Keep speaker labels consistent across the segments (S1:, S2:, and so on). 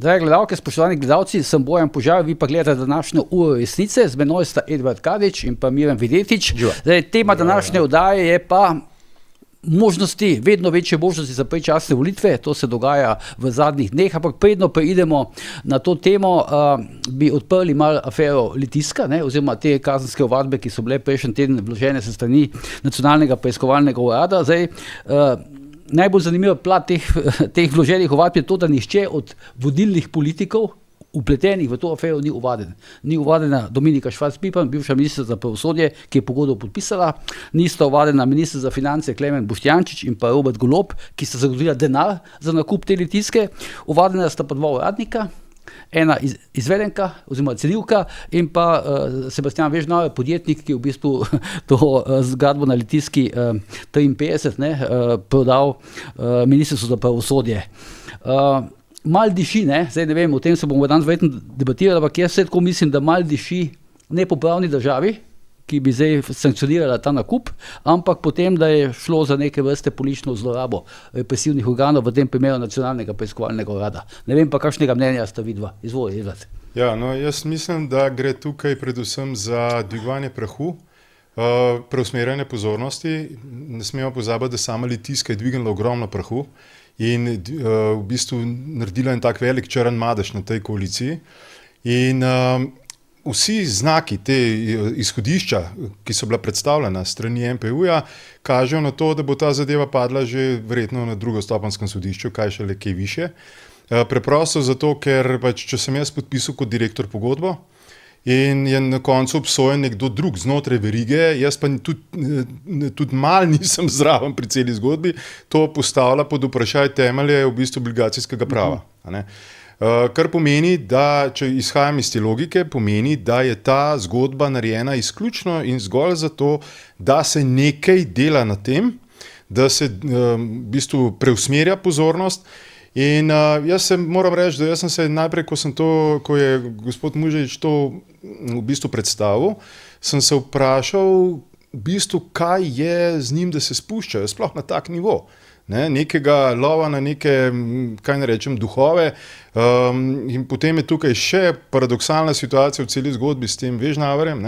S1: Drage gledalke, spoštovani gledalci, sem Bojan Požar, vi pa gledate današnjo uro resnice, z menoj sta Edvard Kadič in pa Miran Videtič. Zdaj, tema današnje oddaje je pa možnosti, vedno večje možnosti za predčasne volitve, to se dogaja v zadnjih dneh, ampak predno preidemo na to temo, bi odprli malo afero Litijska, oziroma te kazenske ovadbe, ki so bile prejšnji teden vložene se strani Nacionalnega preiskovalnega urada. Zdaj, najbolj zanimiva plat teh vloženih ovadb je to, da nihče od vodilnih politikov upletenih v to afero ni uvaden. Ni uvadena Dominika Švarc-Pipan, bivša ministra za pravosodje, ki je pogodbo podpisala, nista uvadena minister za finance Klemen Boštjančič in pa Robert Golob, ki sta zagotovila denar za nakup te Litijske. Uvadena sta pa dva uradnika, ena izvedenka oziroma cenilka in pa Sebastian Vežnar, podjetnik, ki je v bistvu to zgradbo na Litijski 53 prodal ministrstvu za pravosodje. Mal diši, zdaj ne vem, o tem se bomo danes verjetno debatirali, ampak jaz se tako mislim, da mal diši ne po pravni državi, ki bi zdaj sankcionirala ta nakup, ampak potem, da je šlo za neke vrste politično zlorabo represivnih organov, v tem primeru Nacionalnega preiskovalnega urada. Ne vem pa, kakšnega mnenja sta vidva. Izvoli, Edvard.
S2: Ja, jaz mislim, da gre tukaj predvsem za dvigovanje prahu, preusmerjanje pozornosti. Ne smemo pozabiti, da sama Litijska je dvignila ogromno prahu in v bistvu naredila en tak velik črn madež na tej koaliciji. In vsi znaki te izhodišča, ki so bila predstavljena strani NPU-ja, kažejo na to, da bo ta zadeva padla že verjetno na drugostopenjskem sodišču, kaj šele kaj više. Preprosto zato, ker če sem jaz podpisal kot direktor pogodbo in je na koncu obsojen nekdo drug znotraj verige, jaz pa tudi mal nisem zraven pri celi zgodbi, to postavlja pod vprašaj temelje v bistvu obligacijskega prava. Kar pomeni, da če izhajam iz te logike, pomeni, da je ta zgodba narejena izključno in zgolj zato, da se nekaj dela na tem, da se v bistvu preusmerja pozornost. In jaz se moram reči, da jaz sem se najprej, ko je gospod Muževič to v bistvu predstavil, sem se vprašal v bistvu, kaj je z njim, da se spuščajo sploh na tak nivo. Nekega lova na neke, kaj ne rečem, duhove. In potem je tukaj še paradoksalna situacija v celi zgodbi s tem Vežnarjem,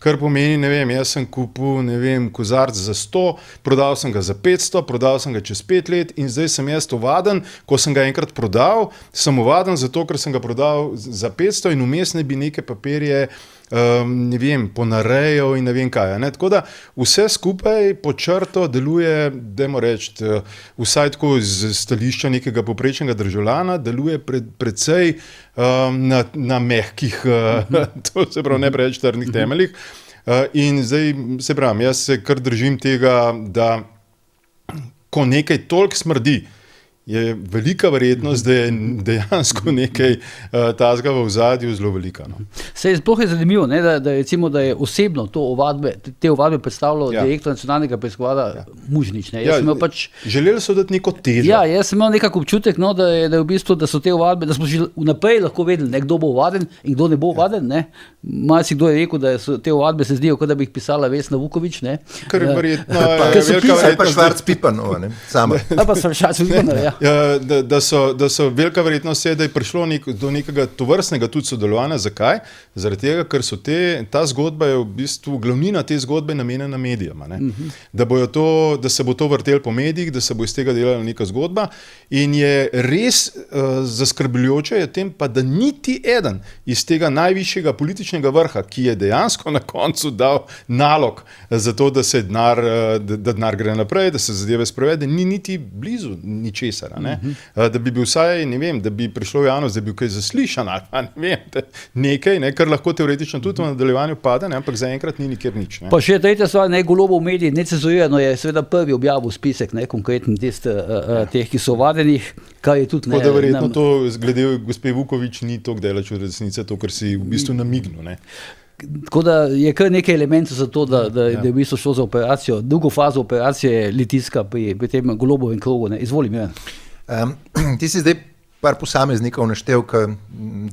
S2: kar pomeni, ne vem, jaz sem kupil, ne vem, kozarc za 100, prodal sem ga za 500, prodal sem ga čez 5 let in zdaj sem jaz uvaden, ko sem ga enkrat prodal, sem uvaden zato, ker sem ga prodal za 500 in vmes ne bi neke papirje ne vem, ponarejal in ne vem kaj. Tako da vse skupaj po črto deluje, dajmo reči, vsaj tako iz stališča nekega povprečnega državljana, deluje precej na mehkih, to se pravi ne preveč trdnih temeljih. In zdaj se pravim, jaz se kar držim tega, da ko nekaj toliko smrdi, je velika verjetnost, da je dejansko nekaj tazga v ozadju zelo velika.
S1: Sploh je zanimivo, da je osebno te ovadbe predstavljal direktor Nacionalnega preiskovalnega Mužnič.
S2: Želeli so dati neko težo.
S1: Ja, jaz sem imel nekako občutek, da je v bistvu, da so te ovadbe, da smo že vnaprej lahko vedeli, kdo bo ovaden in kdo ne bo ovaden. Marsikdo je rekel, da so te ovadbe se zdijo, kot da bi jih pisala Vesna Vuković.
S2: Kar je verjetno velika
S3: pa Švarc-Pipanova, sama.
S1: Pa Švarc-Pipanova, ja.
S2: Da so velika verjetnost je, da je prišlo do nekega tovrstnega tudi sodelovanja. Zakaj? Zaradi tega, ker ta zgodba je v bistvu glavnina te zgodbe namenjena medijem. Da se bo to vrtel po medijih, da se bo iz tega delala neka zgodba in je res zaskrbljujoče je tem pa, da niti eden iz tega najvišjega političnega vrha, ki je dejansko na koncu dal nalog za to, da se denar gre naprej, da se zadeve sprovede, ni niti blizu ničesar. Da bi bil vsaj, ne vem, da bi prišlo v javnost, da bi bil kaj zaslišan, nekaj, kar lahko teoretično tudi v nadaljevanju pade, ampak zaenkrat ni nikjer nič.
S1: Pa še tretja stvar, Golobov medij, necenzurirano je seveda prvi objavil spisek, konkreten teh, ki so ovadenih, kar je tudi...
S2: Tako da verjetno to, glede gospe Vuković, ni toliko daleč od resnice, to, kar si v bistvu namignil.
S1: Tako da je kar nekaj elementov za to, da je v bistvu šlo za operacijo, drugo fazo operacije Litijska pri tem Golobovem krogu. Izvoli, Miran.
S3: Ti si zdaj par posameznikov naštel, ki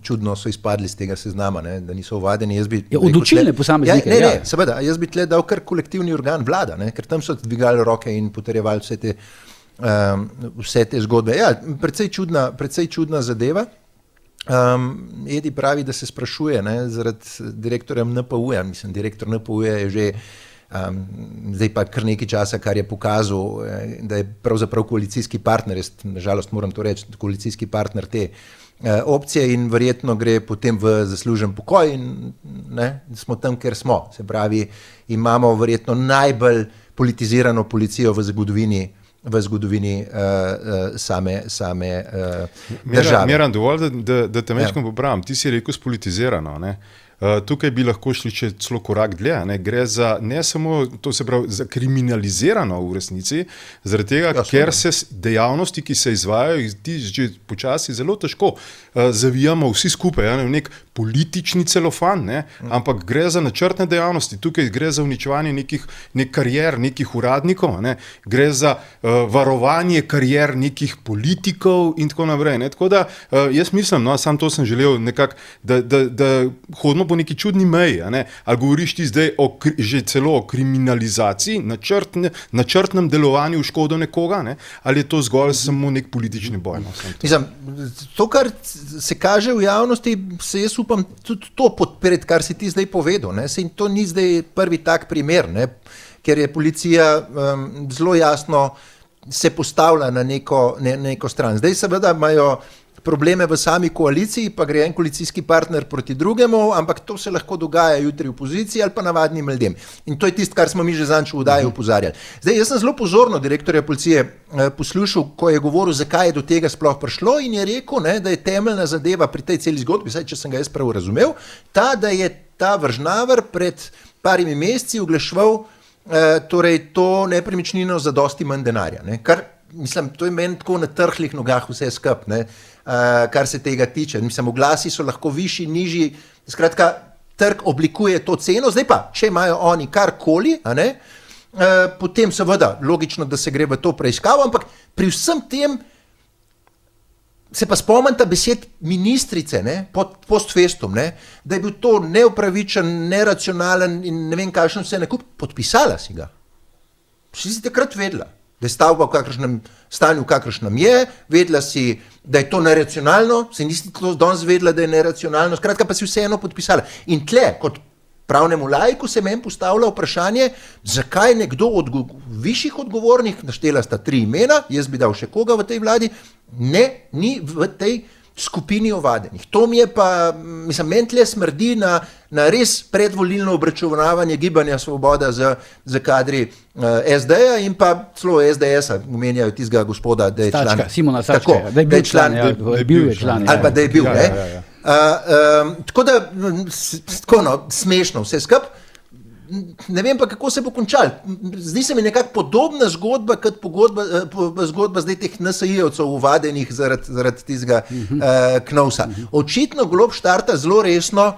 S3: čudno so izpadli z tega seznama, da niso ovadeni.
S1: Odločilne posameznike.
S3: Seveda, jaz bi tle dal kar kolektivni organ vlada, ker tam so dvigali roke in potrjevali vse te zgodbe. Ja, precej čudna zadeva. Edi pravi, da se sprašuje, ne, zaradi direktorja NPU-ja, mislim, direktor NPU-ja je že zdaj pa kar nekaj časa, kar je pokazal, da je pravzaprav koalicijski partner, jaz nažalost moram to reči, koalicijski partner te opcije in verjetno gre potem v zaslužen pokoj in ne, smo tam, kjer smo. Se pravi, imamo verjetno najbolj politizirano policijo v zgodovini same države.
S2: Miran, dovolj, da te mečkam popravim. Ti si rekel spolitizirano, ne? Tukaj bi lahko šli celo korak dlje, ne? Gre za ne samo, to se pravi, za kriminalizirano v resnici, zaradi tega, ker se dejavnosti, ki se izvajajo, ti že počasi zelo težko zavijamo vsi skupaj, v nek politični celofan, ne? Ampak gre za načrtne dejavnosti, tukaj gre za uničevanje nek karier, nekih uradnikov, ne? Gre za varovanje karier nekih politikov in tako naprej. Ne? Tako da jaz mislim, no, sam to sem želel nekako, da hodimo po neki čudni meji, ne? Ali govoriš ti zdaj že celo o kriminalizaciji, načrtnem delovanju v škodo nekoga, ne? Ali je to zgolj samo nek politični boj? No?
S3: Mislim, to, kar se kaže v javnosti, se jaz upam tudi to podpreti, kar si ti zdaj povedal. Ne? Sej to ni zdaj prvi tak primer, ne? Ker je policija zelo jasno se postavlja na neko stran. Zdaj seveda imajo probleme v sami koaliciji, pa gre en koalicijski partner proti drugemu, ampak to se lahko dogaja jutri v opoziciji ali pa navadnim ljudem. In to je tisto, kar smo mi že zanč v oddaji opozarjali. Zdaj, jaz sem zelo pozorno direktorja policije poslušal, ko je govoril, zakaj je do tega sploh prišlo in je rekel, ne, da je temeljna zadeva pri tej celi zgodbi, saj če sem ga jaz prav razumel, da je ta Vržnaver pred parimi meseci oglaševal torej to nepremičnino za dosti manj denarja. Ne? Kar, mislim, to je meni tako na trhlih nogah vse skup, kar se tega tiče. Mislim, oglasi so lahko višji, nižji, skratka, trg oblikuje to ceno, zdaj pa, če imajo oni karkoli, potem seveda logično, da se gre v to preiskavo, ampak pri vsem tem se pa spomnite besed ministrice, ne, post festum, ne, da je bil to neupravičen, neracionalen in ne vem kakšen vse nakup, podpisala si ga. Si takrat vedela, da je stavba v kakršnem stanju, v kakršnem je, vedela si, da je to neracionalno, se nisi to danes vedela, da je neracionalno, skratka pa si vseeno podpisala. In tle, kot pravnemu laiku se meni postavlja vprašanje, zakaj nekdo od višjih odgovornih, naštela sta 3 imena, jaz bi dal še koga v tej vladi, ni v tej skupini ovadenih. To mi je pa, mislim, meni tle smrdi na res predvolilno obračunavanje Gibanja Svoboda za kadri SD-ja in pa celo SDS-a, omenjajo tistega gospoda, da je član.
S1: Simona Stačka, da je bil član, bil je član.
S3: Ali pa da je bil, ne? Tako da, smešno vse skup. Ne vem pa, kako se bo končal. Zdi se mi nekako podobna zgodba, kot zgodba zdaj teh NSI-jevcev uvadenih zaradi tistega Knovsa. Očitno Golob štarta zelo resno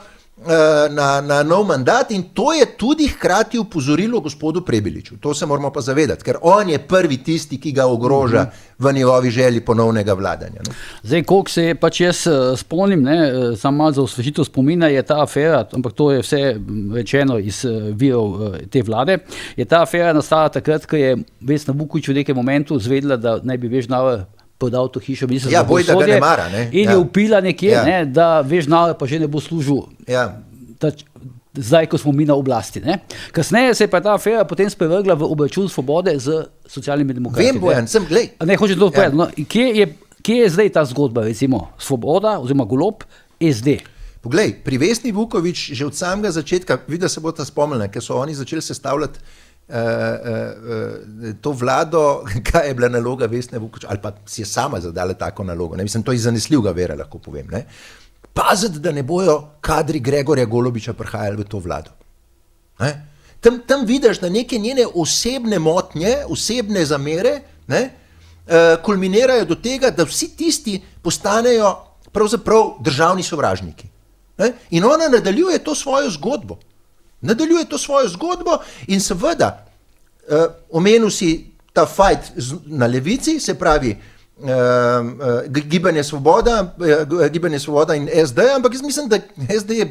S3: na nov mandat in to je tudi hkrati upozorilo gospodu Prebiliču. To se moramo pa zavedati, ker on je prvi tisti, ki ga ogroža v njegovi želji ponovnega vladanja. Ne?
S1: Zdaj, koliko se pač jaz spomnim, samo malo za osvežitev spomina, je ta afera, ampak to je vse rečeno iz virov te vlade, je ta afera nastala takrat, ko je Vesna Vuković v nekem momentu zvedela, da naj bi Vržnaver podal to hišo,
S3: boj, da ga ne mara, ne?
S1: In je upila nekje, da Vržnaver pa že ne bo služil zdaj, ko smo mi na oblasti. Ne? Kasneje se je pa ta afera potem sprevrgla v obračun Svobode z socialnimi demokrati.
S3: Vem, Bojan, sem, glej.
S1: Ne, hočem to povedati. No, kje je zdaj ta zgodba, recimo Svoboda oziroma Golob, SD?
S3: Poglej, pri Vesni Vuković že od samega začetka, vidi, da se bo ta spomnila, ker so oni začeli sestavljati to vlado, kaj je bila naloga Vesne Vuković, ali pa si je sama zadala tako nalogo. Ne? Mislim, to je zanesljivega vera, lahko povem. Ne? Paziti, da ne bojo kadri Gregorja Golobiča prihajali v to vlado. Tam vidiš, da neke njene osebne motnje, osebne zamere kulminirajo do tega, da vsi tisti postanejo pravzaprav državni sovražniki. In ona nadaljuje to svojo zgodbo. In seveda omenil si ta fajt na levici, se pravi Gibanje Svoboda in SD, ampak jaz mislim, da SD je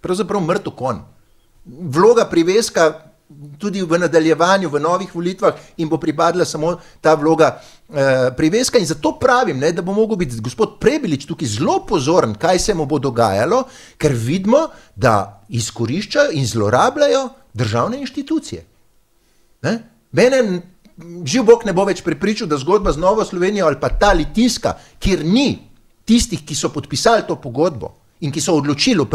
S3: pravzaprav mrtev konj. Vloga priveska tudi v nadaljevanju, v novih volitvah in bo pripadla samo ta vloga priveska in zato pravim, ne, da bo mogel biti gospod Prebilič tukaj zelo pozoren, kaj se mu bo dogajalo, ker vidimo, da izkoriščajo in zlorabljajo državne inštitucije. Ne? Mene živ Bog ne bo več prepričal, da zgodba z Novo Slovenijo ali pa ta Litijska, kjer ni tistih, ki so podpisali to pogodbo in ki so odločili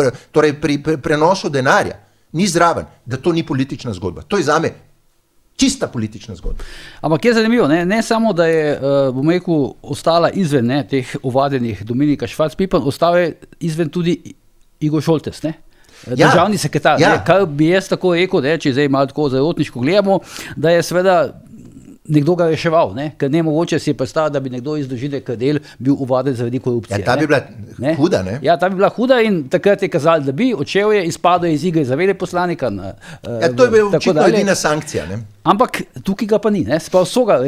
S3: pri prenosu denarja, ni zraven, da to ni politična zgodba. To je zame čista politična zgodba.
S1: Ampak je zanimivo, ne samo, da je, bom rekel, ostala izven teh ovadenih Dominika Švarc-Pipan, ostal je izven tudi Igor Šoltes, ne? Državni sekretar, kar bi jaz tako rekel, če zdaj malo tako zarotniško gledamo, da je seveda nekdo ga reševal, ker ne mogoče si je predstavljati, da bi nekdo iz družine Kardel bil uvaden zaradi korupcije.
S3: Ja, ta bi bila huda, ne?
S1: Ja, ta bi bila huda in takrat je kazali, da bi odšel je, izpadel iz igre za veleposlanika.
S3: To je bila očitno edina sankcija, ne?
S1: Ampak tukaj ga pa ni, ne? Sprav so ga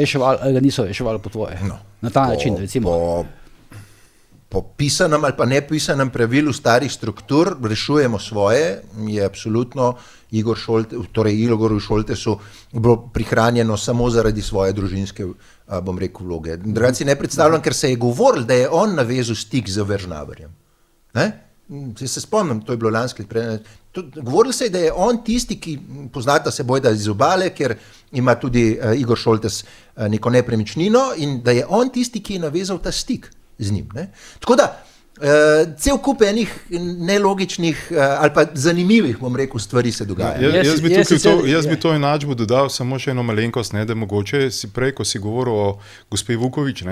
S1: niso reševali po tvoje. Na ta način, recimo.
S3: Po pisanem ali pa nepisanem pravilu starih struktur rešujemo svoje, je absolutno Igoru Šoltesu bilo prihranjeno samo zaradi svoje družinske, bom rekel, vloge. Drugače si ne predstavljam, ker se je govoril, da je on navezal stik z Veržnaverjem. Se spomnim, to je bilo lansko leto. Govoril se je, da je on tisti, ki poznata se bojda iz obale, ker ima tudi Igor Šoltes neko nepremičnino in da je on tisti, ki je navezal ta stik z njim. Ne? Tako da, cel kup enih nelogičnih ali pa zanimivih, bom rekel, stvari se dogaja.
S2: Jaz bi to enačbo dodal samo še eno malenkost, da mogoče si prej, ko si govoril o gospe Vukovič,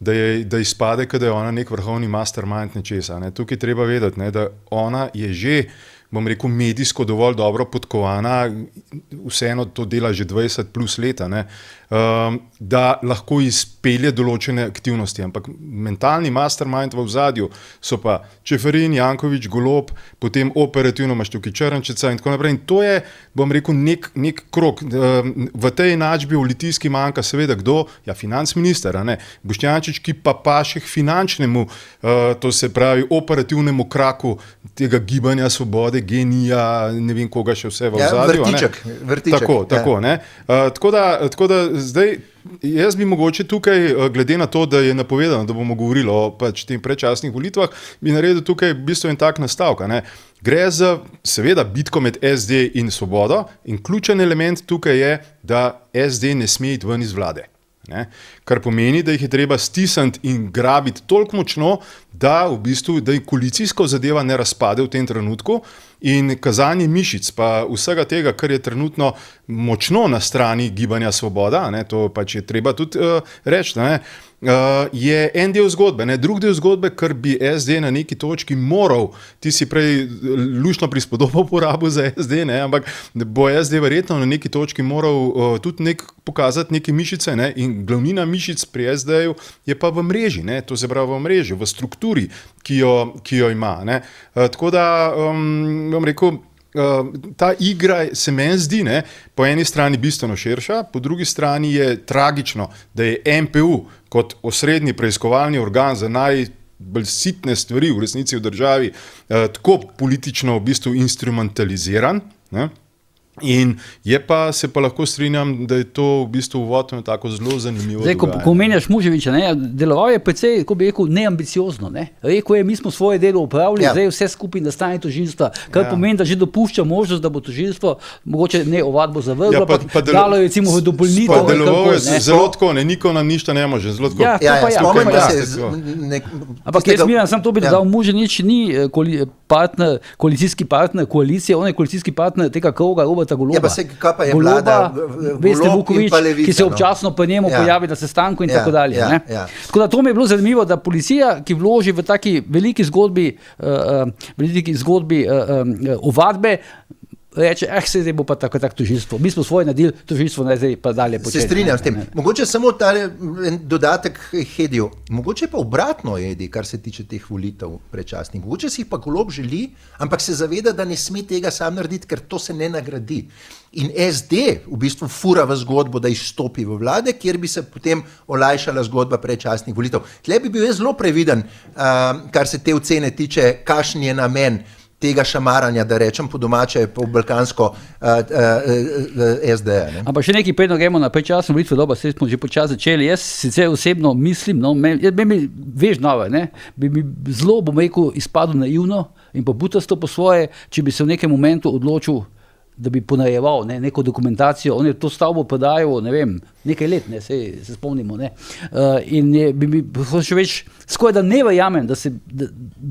S2: da izpade, da je ona nek vrhovni mastermind nečesa. Tukaj treba vedeti, da ona je že, bom rekel, medijsko dovolj dobro podkovana, vseeno to dela že 20 plus leta, da lahko izpelje določene aktivnosti, ampak mentalni mastermind v ozadju so pa Čeferin, Janković, Golob, potem operativno imaš tukaj Črnčeca in tako naprej. In to je, bom rekel, nek krog. V tej enačbi v Litijski manjka seveda kdo? Ja, financminister, Boštjančič, ki pa paše k finančnemu, to se pravi operativnemu kraku tega gibanja svobode, genija, ne vem koga še vse v ozadju.
S3: Vrtiček.
S2: Tako da zdaj, jaz bi mogoče tukaj, glede na to, da je napovedano, da bomo govorili o tem predčasnih volitvah, bi naredil tukaj v bistvu en tak nastavek. Gre za seveda bitko med SD in Svobodo in ključen element tukaj je, da SD ne sme iti ven iz vlade. Kar pomeni, da jih je treba stisniti in grabiti toliko močno, da v bistvu, da je koalicijsko zadeva ne razpade v tem trenutku in kazanje mišic pa vsega tega, kar je trenutno močno na strani gibanja Svoboda, to pač je treba tudi reči, je en del zgodbe. Drug del zgodbe, kar bi SD na neki točki moral, ti si prej luštno prispodobo uporabil za SD, ampak bo SD verjetno na neki točki moral tudi pokazati neke mišice in glavnina mišic pri SD-ju je pa v mreži, to se pravi v mreži, v strukturi, ki jo ima. Tako da, bom rekel, ta igra se meni zdi, po eni strani bistveno širša, po drugi strani je tragično, da je NPU kot osrednji preiskovalni organ za najbolj sitne stvari v resnici v državi tako politično v bistvu instrumentaliziran. In se pa lahko strinjam, da je to v bistvu uvod na tako zelo zanimivo
S1: dogajanje. Zdaj, ko omenjaš Muževiča, deloval je precej, ko bi rekel, neambiciozno. Rekel je, mi smo svoje delo upravili, zdaj vse skupaj na strani tožilstva, kar pomeni, da že dopušča možnost, da bo tožilstvo mogoče ne ovadbo zavrglo, pa dalo je recimo v dopolnitev.
S2: Pa deloval je zelo tako, niko nam ništa ne može, zelo tako.
S1: Ampak jaz miram, sam to bi dodal, Muževič ni koalicijski partner koalicije, on je koalicijski partner tega kroga Roberta Goloba.
S3: Ja, pa se kaj pa je vlada,
S1: veste, Vukovič, ki se občasno po njemu pojavi na sestanku in tako dalje. Tako da to mi je bilo zanimivo, da policija, ki vloži v taki veliki zgodbi ovadbe, reče, se zdaj bo pa tako tožilstvo. Mi smo svoje naredili, tožilstvo naj zdaj pa dalje početi.
S3: Se strinjam s tem. Mogoče samo ta dodatek Hediju. Mogoče pa obratno, Edi, kar se tiče teh volitev predčasnih. Mogoče si jih pa Golob želi, ampak se zaveda, da ne sme tega sam narediti, ker to se ne nagradi. In SD v bistvu fura v zgodbo, da izstopi v vlade, kjer bi se potem olajšala zgodba predčasnih volitev. Tle bi bil jaz zelo previden, kar se te ocene tiče, kakšen je namen tega šamaranja, da rečem po domače, po balkansko SD. Ne?
S1: Ampak še nekaj predno gremo na predčasne volitve, dobro, se smo že počasi začeli. Jaz sicer osebno mislim, veš nove, ne, bi mi zelo, bom rekel, izpadlo naivno in pa butasto po svoje, če bi se v nekem momentu odločil, da bi ponarejeval neko dokumentacijo. On je to stavbo podajal, ne vem, nekaj let, se spomnimo. Ne. In bi mi še več, skoraj da ne verjamem, da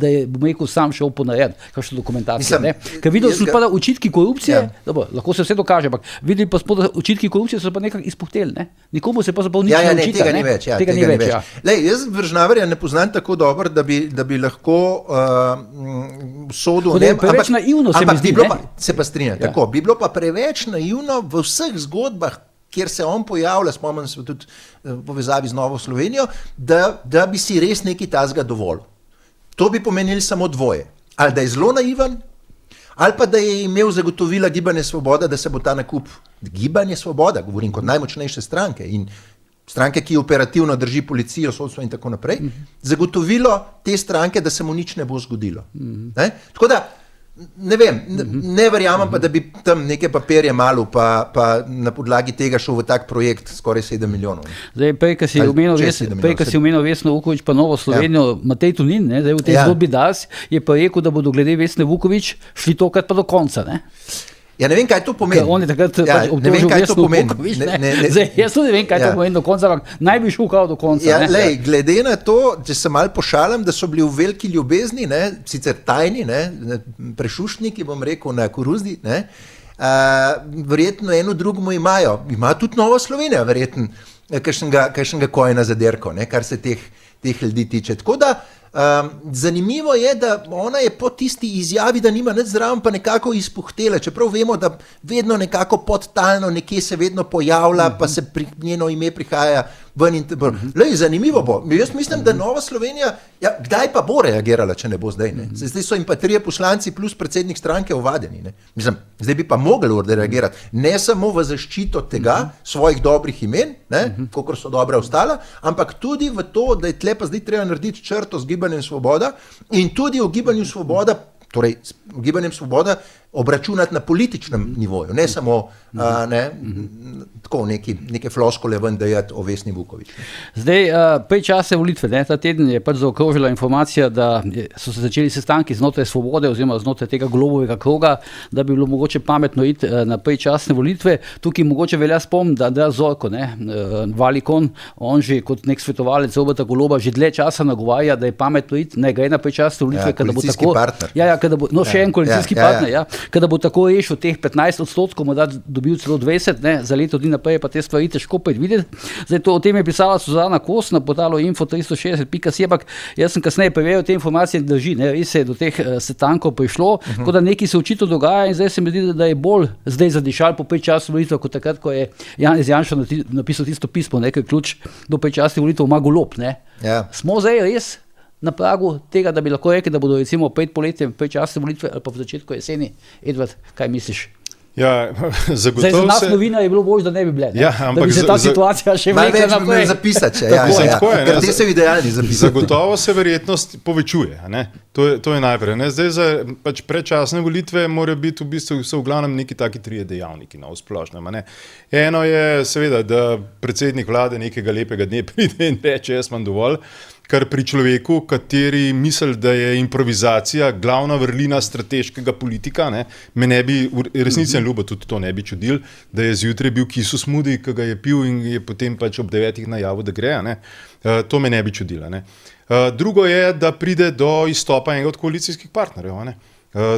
S1: je, bom rekel, sam šel ponarejati kakšno dokumentacijo. Ker videl sem pa, da očitki korupcije, dobro, lahko se vse dokaže, ampak videli pa smo, da očitki korupcije so pa nekako izpuhteli. Ne. Nikomu se pa zapravo nič ne očita.
S3: Tega ni več. Tega ni več. Lej, jaz Vržnaverja ne poznam tako dobro, da bi lahko sodil.
S1: Preveč naivno se mi zdi.
S3: Se pa strinjam, tako. Bi bilo pa preveč naivno v vseh zgodbah, kjer se on pojavlja, spomnim se tudi v povezavi z Novo Slovenijo, da bi si res nekaj tazga dovolj. To bi pomenili samo dvoje. Ali da je zelo naiven, ali pa da je imel zagotovila Gibanje Svoboda, da se bo ta nakup Gibanje Svoboda, govorim kot najmočnejše stranke in stranke, ki operativno drži policijo, sodstvo in tako naprej, zagotovilo te stranke, da se mu nič ne bo zgodilo. Tako da ne vem, ne verjamem pa, da bi tam neke papirje malo pa na podlagi tega šel v tak projekt skoraj 7 milijonov.
S1: Zdaj, prej, ko si omenil Vesno Vuković pa Novo Slovenijo, Matej Tonin, zdaj v tej zgodbi DAS, je pa rekel, da bodo glede Vesne Vuković šli tokrat pa do konca, ne?
S3: Ja, ne vem, kaj to pomeni.
S1: On je takrat obtožil Vesno Vuković, ne? Zdaj, jaz tudi ne vem, kaj to pomeni do konca, ampak naj bi šel kao do konca.
S3: Ja, lej, glede na to, če se malo pošalim, da so bili v veliki ljubezni, sicer tajni, prešuštniki, bom rekel, na koruzni, verjetno eno drugemu imajo tudi Nova Slovenija, verjetno, kakšnega kojena za derko, kar se teh ljudi tiče. Tako da, zanimivo je, da ona je po tisti izjavi, da nima nič zraven, pa nekako izpuhtela, čeprav vemo, da vedno nekako podtalno nekje se vedno pojavlja, pa se njeno ime prihaja ven in tako. Lej, zanimivo bo. Jaz mislim, da Nova Slovenija, kdaj pa bo reagirala, če ne bo zdaj, ne? Zdaj so jim pa 3 poslanci plus predsednik stranke ovadeni, ne? Mislim, zdaj bi pa mogli reagirati, ne samo v zaščito tega, svojih dobrih imen, kakor so dobra ostala, ampak tudi v to, da je tle pa zdaj treba narediti črto z Gibanjem Svoboda in tudi v Gibanju Svoboda, torej v Gibanjem Svoboda obračunati na političnem nivoju, ne samo tako neke floskole ven dajati o Vesni Vuković.
S1: Zdaj, predčasne volitve, ta teden je pač zaokrožila informacija, da so se začeli sestanki znotraj Svobode oziroma znotraj tega Golobovega kroga, da bi bilo mogoče pametno iti na predčasne volitve. Tukaj mogoče velja spomniti, da Andreja Zorko, Valikon, on že kot nek svetovalec Roberta Goloba že dlje časa nagovarja, da je pametno iti, ne gre na predčasne volitve, kada bo tako. Še en koalicijski partner, kada bo tako rešil teh 15%, morda dobil celo 20%, za leto dni naprej pa te stvari težko predvideti. Zdaj, o tem je pisala Suzana Kos na portalu info360.si, ampak jaz sem kasneje preveril te informacije, drži, res se je do teh sestankov prišlo, tako da nekaj se očitno dogaja in zdaj se mi zdi, da je bolj zdaj zadišal po predčasnih volitvah, kot takrat, ko je Janez Janša napisal tisto pismo, nekaj ključ do predčasnih volitev ima Golob. Smo zdaj res na pragu tega, da bi lahko rekli, da bodo recimo pred poletjem predčasne volitve ali pa v začetku jeseni. Edvard, kaj misliš?
S2: Ja, zagotovo
S1: zdaj, za nas novina je bilo bolj, da ne bi bile. Da bi se ta situacija še
S3: vlekla naprej. Največ bi zapisati, ker te so idealni zapisati.
S2: Zagotovo se verjetnost povečuje. To je najprej. Zdaj pač predčasne volitve morajo biti v bistvu v glavnem neki taki 3 dejavniki na splošnem. Eno je seveda, da predsednik vlade nekega lepega dne pride in reče, jaz imam dovolj, kar pri človeku, kateri misli, da je improvizacija glavna vrlina strateškega politika, me ne bi, resnici ljubo tudi to ne bi čudil, da je zjutraj bil kisu smudi, ki ga je pil in je potem pač ob 9 najavil, da gre. To me ne bi čudilo. Drugo je, da pride do izstopa enega od koalicijskih partnerjev.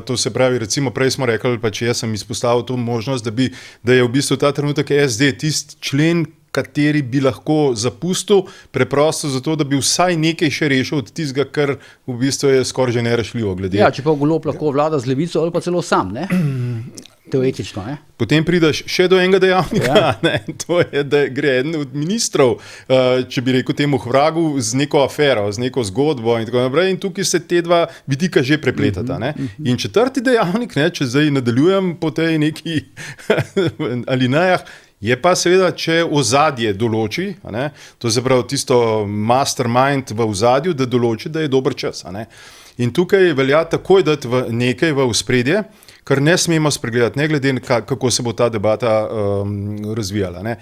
S2: To se pravi, recimo prej smo rekli, pa če jaz sem izpostavil to možnost, da je v bistvu ta trenutek SD tisti člen, kateri bi lahko zapustil, preprosto zato, da bi vsaj nekaj še rešil od tistega, kar v bistvu je skoraj že nerešljivo glede.
S1: Ja, če pa Golob lahko vlada z Levico ali pa celo sam, teoretično.
S2: Potem prideš še do enega dejavnika, to je, da gre eden od ministrov, če bi rekel temu vragu, z neko afero, z neko zgodbo in tako naprej in tukaj se te dva vidika že prepletata. In četrti dejavnik, če zdaj nadaljujem po tej neki alinejah, je pa seveda, če ozadje določi, to se pravi tisto mastermind v ozadju, da določi, da je dober čas. In tukaj velja takoj dati nekaj v ospredje, kar ne smemo spregledati, ne glede na kako se bo ta debata razvijala. Ne.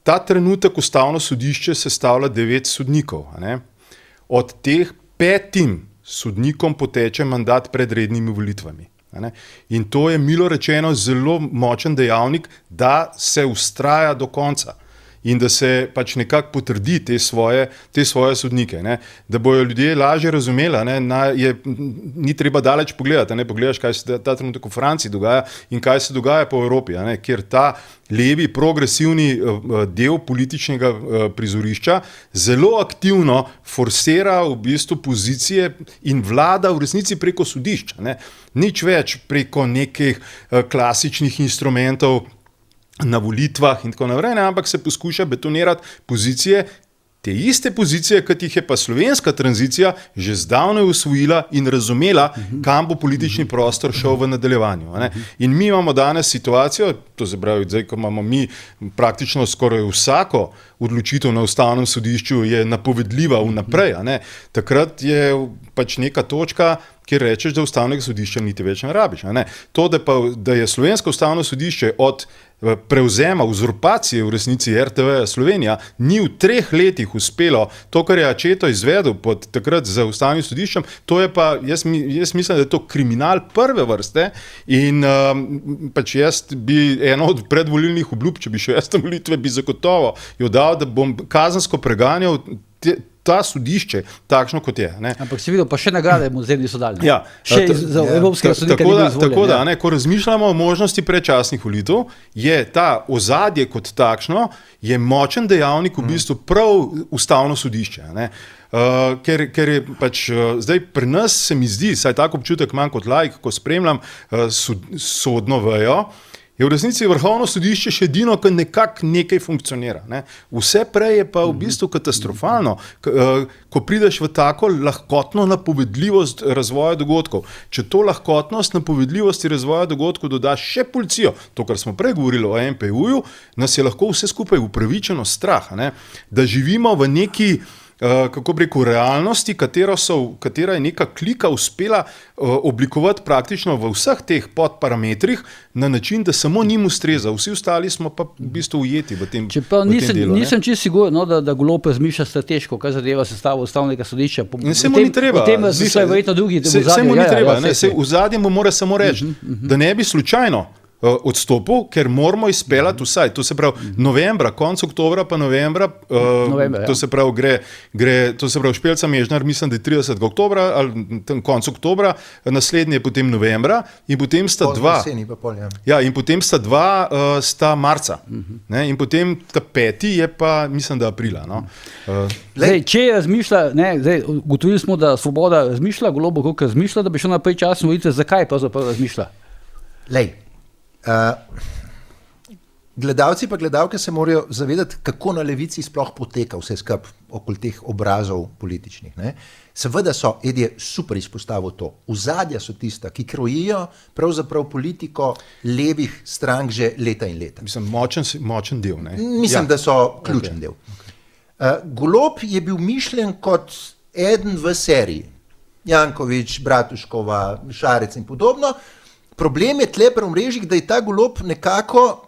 S2: Ta trenutek Ustavno sodišče sestavlja 9 sodnikov. Ne. Od teh 5 sodnikom poteče mandat pred rednimi volitvami. Ne. In to je milo rečeno zelo močen dejavnik, da se vztraja do konca in da se pač nekako potrdi te svoje sodnike. Ne. Da bojo ljudje lažje razumeli, ni treba daleč pogledati, ne. Pogledaš, kaj se ta trenutek v Franciji dogaja in kaj se dogaja po Evropi, ne. Kjer ta levi, progresivni del političnega prizorišča zelo aktivno forsira v bistvu pozicije in vlada v resnici preko sodišča. Ne. Nič več preko nekih klasičnih instrumentov na volitvah in tako naprej, ampak se poskuša betonirati pozicije, te iste pozicije, kot jih je pa slovenska tranzicija že zdavnaj usvojila in razumela, kam bo politični prostor šel v nadaljevanju. Ne? In mi imamo danes situacijo, to se pravi, zdaj, ko imamo mi praktično skoraj vsako odločitev na Ustavnem sodišču je napovedljiva vnaprej, a ne? Takrat je pač neka točka, kjer rečeš, da Ustavnega sodišča niti več ne rabiš. A ne? To, da je slovensko Ustavno sodišče od prevzema, uzurpacije v resnici RTV Slovenija, ni v 3 letih uspelo to, kar je Accetto izvedel pod takrat za Ustavnim sodiščem, to je pa, jaz mislim, da je to kriminal prve vrste in pač jaz bi eno od predvolilnih obljub, če bi šel jaz na volitve, bi zagotovo jo dal, da bom kazensko preganjal ta sodišče, takšno kot je. Ne.
S1: Ampak si videl, pa še nagrade mu niso dali.
S2: Ja,
S1: še za evropskega sodnika ni bil izvoljen.
S2: Tako da, ne, ko razmišljamo o možnosti predčasnih volitev, je ta ozadje kot takšno, je močen dejavnik v bistvu prav Ustavno sodišče. Ne. Ker je pač zdaj pri nas se mi zdi, saj tak občutek imam kot laik, ko spremljam sodno vejo, je v resnici Vrhovno sodišče še edino, ki nekako nekaj funkcionira. Ne. Vse prej je pa v bistvu katastrofalno, ko prideš v tako lahkotno napovedljivost razvoja dogodkov. Če to lahkotnost napovedljivosti razvoja dogodkov dodaš še policijo, to, kar smo prej govorili o NPU-ju, nas je lahko vse skupaj upravičeno strah, ne. Da živimo v neki kako bi rekel, realnosti, katera je neka klika uspela oblikovati praktično v vseh teh podparametrih na način, da samo njim ustreza. Vsi ostali smo pa v bistvu ujeti v tem delu.
S1: Nisem čisto siguren, no, da Golob razmišlja strateško, kaj zadeva sestavo Ustavnega sodišča.
S2: In se mu ni treba. Se mu ni treba. V zadnjem mu mora samo reči, da ne bi slučajno odstopil, ker moramo izpeljati vsaj, to se pravi novembra, konc oktobra pa novembra, to se pravi to se pravi Špelca Mežnar, mislim, da je 30. oktobra ali konc oktobra, naslednji je potem novembra in potem sta in potem sta dva sta marca. Ne, in potem ta 5. je pa, mislim, da aprila. No.
S1: Zdaj, če razmišlja, ugotovili smo, da Svoboda razmišlja, Golob koliko razmišlja, da bi šel naprej časno volitve, zakaj pravzaprav razmišlja?
S3: Gledalci pa gledalke se morajo zavedati, kako na levici sploh poteka vse skup okoli teh obrazov političnih. Ne? Seveda Ed je super izpostavil to. Ozadja so tista, ki krojijo pravzaprav politiko levih strank že leta in leta.
S2: Mislim, močen del. Ne?
S3: Mislim, da so ključen del. Golob je bil mišljen kot eden v seriji. Janković, Bratuškova, Šarec in podobno. Problem je tle pri omrežjih, da je ta Golob nekako,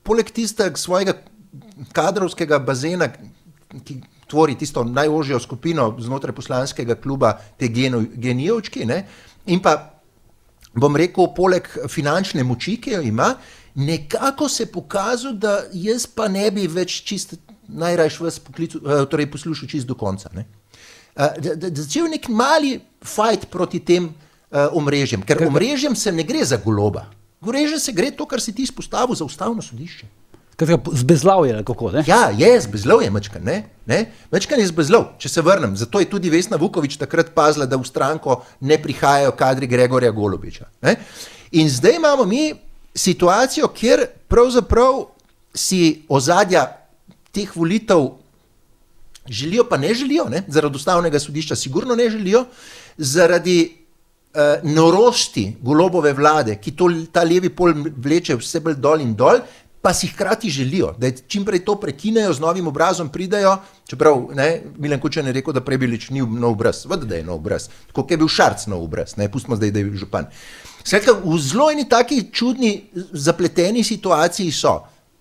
S3: poleg tistega svojega kadrovskega bazena, ki tvori tisto najožjo skupino znotraj poslanskega kluba, te genijevčki, ne, in pa, bom rekel, poleg finančne moči, ki jo ima, nekako se pokazal, da jaz pa ne bi več čist najrajš vas poslušal čist do konca. Ne. Da začel nek mali fajt proti tem omrežjem, ker omrežjem se ne gre za Goloba. Omrežjem se gre to, kar si ti izpostavil za Ustavno sodišče.
S1: Zbezlav je, kako, ne?
S3: Ja, je, zbezlav je Mečkan, ne? Mečkan je zbezlav, če se vrnem. Zato je tudi Vesna Vuković takrat pazila, da v stranko ne prihajajo kadri Gregorja Golobiča. Ne? In zdaj imamo mi situacijo, kjer pravzaprav si ozadja teh volitev želijo, pa ne želijo, ne? Zaradi Ustavnega sodišča sigurno ne želijo, zaradi norosti Golobove vlade, ki ta levi pol vleče vse bolj dol in dol, pa si hkrati želijo, da čim prej to prekinejo, z novim obrazom pridejo, čeprav Milan Kučan je rekel, da Prebilič ni nov obraz, vede, da je nov obraz, tako kot je bil Šarc nov obraz, pustimo zdaj, da je bil župan. Skratka, v zelo eni taki čudni, zapleteni situaciji so,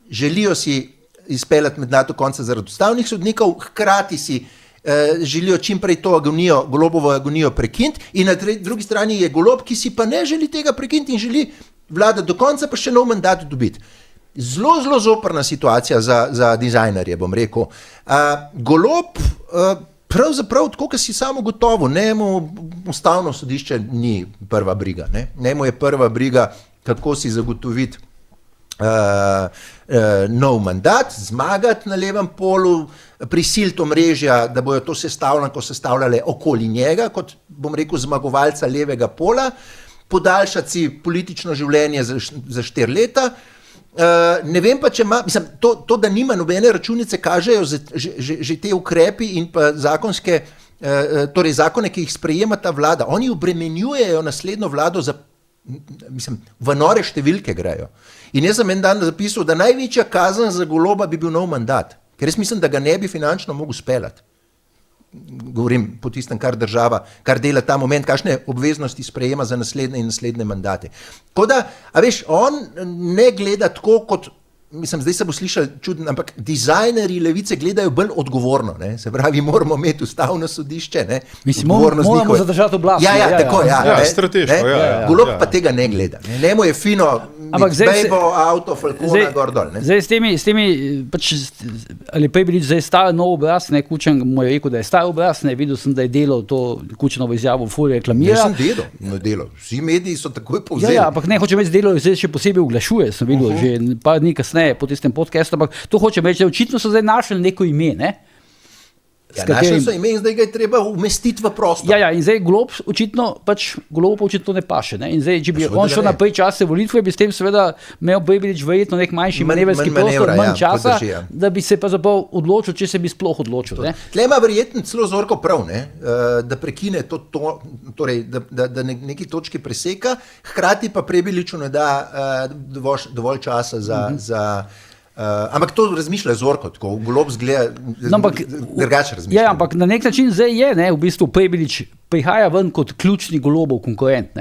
S3: želijo si izpeljati mandat do konca zaradi ustavnih sodnikov, hkrati si želijo čim prej to agonijo, Golobovo agonijo prekiniti in na drugi strani je Golob, ki si pa ne želi tega prekiniti in želi vladati do konca, pa še nov mandat dobiti. Zelo zoprna situacija za dizajnerje, bom rekel. Golob, pravzaprav, tako kot si samo gotovo, njemu ustavno sodišče ni prva briga. Njemu je prva briga, kako si zagotoviti nov mandat, zmagati na levem polu, prisiliti omrežja, da bojo to sestavljale okoli njega, kot bom rekel zmagovalca levega pola, podaljšati si politično življenje za 4 leta. Ne vem pa, če ima, mislim, to, da nima nobene računice, kažejo že te ukrepi in pa zakonske, torej zakone, ki jih sprejema ta vlada. Oni obremenjujejo naslednjo vlado v nore številke grejo. In jaz sem en dan zapisal, da največja kazen za Goloba bi bil nov mandat, ker jaz mislim, da ga ne bi finančno mogel speljati. Govorim po tistem, kar država, kar dela ta moment, kakšne obveznosti sprejema za naslednje in naslednje mandate. Tako da, a veš, on ne gleda tako kot, mislim, zdaj se bo slišal čudno, ampak dizajnerji levice gledajo bolj odgovorno, se pravi, moramo imeti ustavno sodišče,
S1: mislim, moramo zadržati oblast.
S3: Tako,
S2: strateško,
S3: Golob pa tega ne gleda, njemu je fino, bejbo, avto, Falcona, gor dol.
S1: Zdaj s temi pač, ali Prebilič zdaj stara nov obraz, Kučan mu je rekel, da je star obraz, videl sem, da je delal to Kučanovo izjavo v ful reklamira.
S3: Jaz sem delal, vsi mediji so takoj povzeli.
S1: Ampak ne hočem reči delal, zdaj še posebej oglašuje, sem videl že par dni kasneje po tistem podcastu, ampak to hočem reči, da očitno so zdaj našli neko ime,
S3: našli so ime in zdaj ga je treba umestiti v prostor.
S1: In zdaj Golob očitno ne paše. In zdaj, če bi on šel naprej čase volitve, bi s tem seveda imel Prebilič verjetno nek manjši manevrski prostor, manj časa, da bi se pa odločil, če se bi sploh odločil.
S3: Tle ima verjetno celo Zorko prav, da prekine to, torej, da neki točki preseka, hkrati pa Prebiliču ne da dovolj časa za ampak to razmišlja Zorko, tako Golob zgleda drugače razmišlja.
S1: Ampak na nek način zdaj je, v bistvu Prebilič prihaja ven kot ključni Golobov konkurent,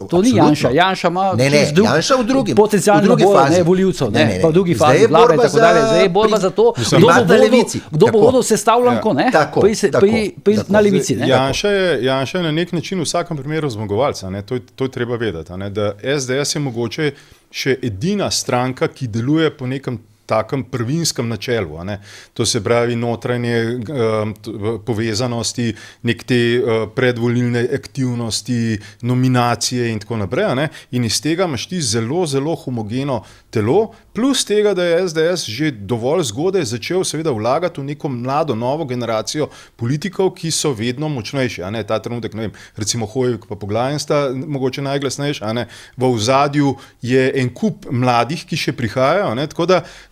S1: To ni Janša. Janša ima
S3: Janša v drugi
S1: fazi voljivcev, pa v drugi fazi vlada in tako dalje. Zdaj je borba za to, kdo bo vodil sestavljanko na levici.
S2: Janša je na nek način v vsakem primeru zmagovalec, to je treba vedeti, da SDS je mogoče še edina stranka, ki deluje po nekem takem prvinskem načelu, to se pravi notranje povezanosti, nek te predvolilne aktivnosti, nominacije in tako naprej, in iz tega imaš ti zelo homogeno telo, plus tega, da je SDS že dovolj zgodaj začel seveda vlagati v neko mlado, novo generacijo politikov, ki so vedno močnejši, ta trenutek, ne vem, recimo Hoivik pa Poglajen sta mogoče najglasnejši, v ozadju je en kup mladih, ki še prihajajo,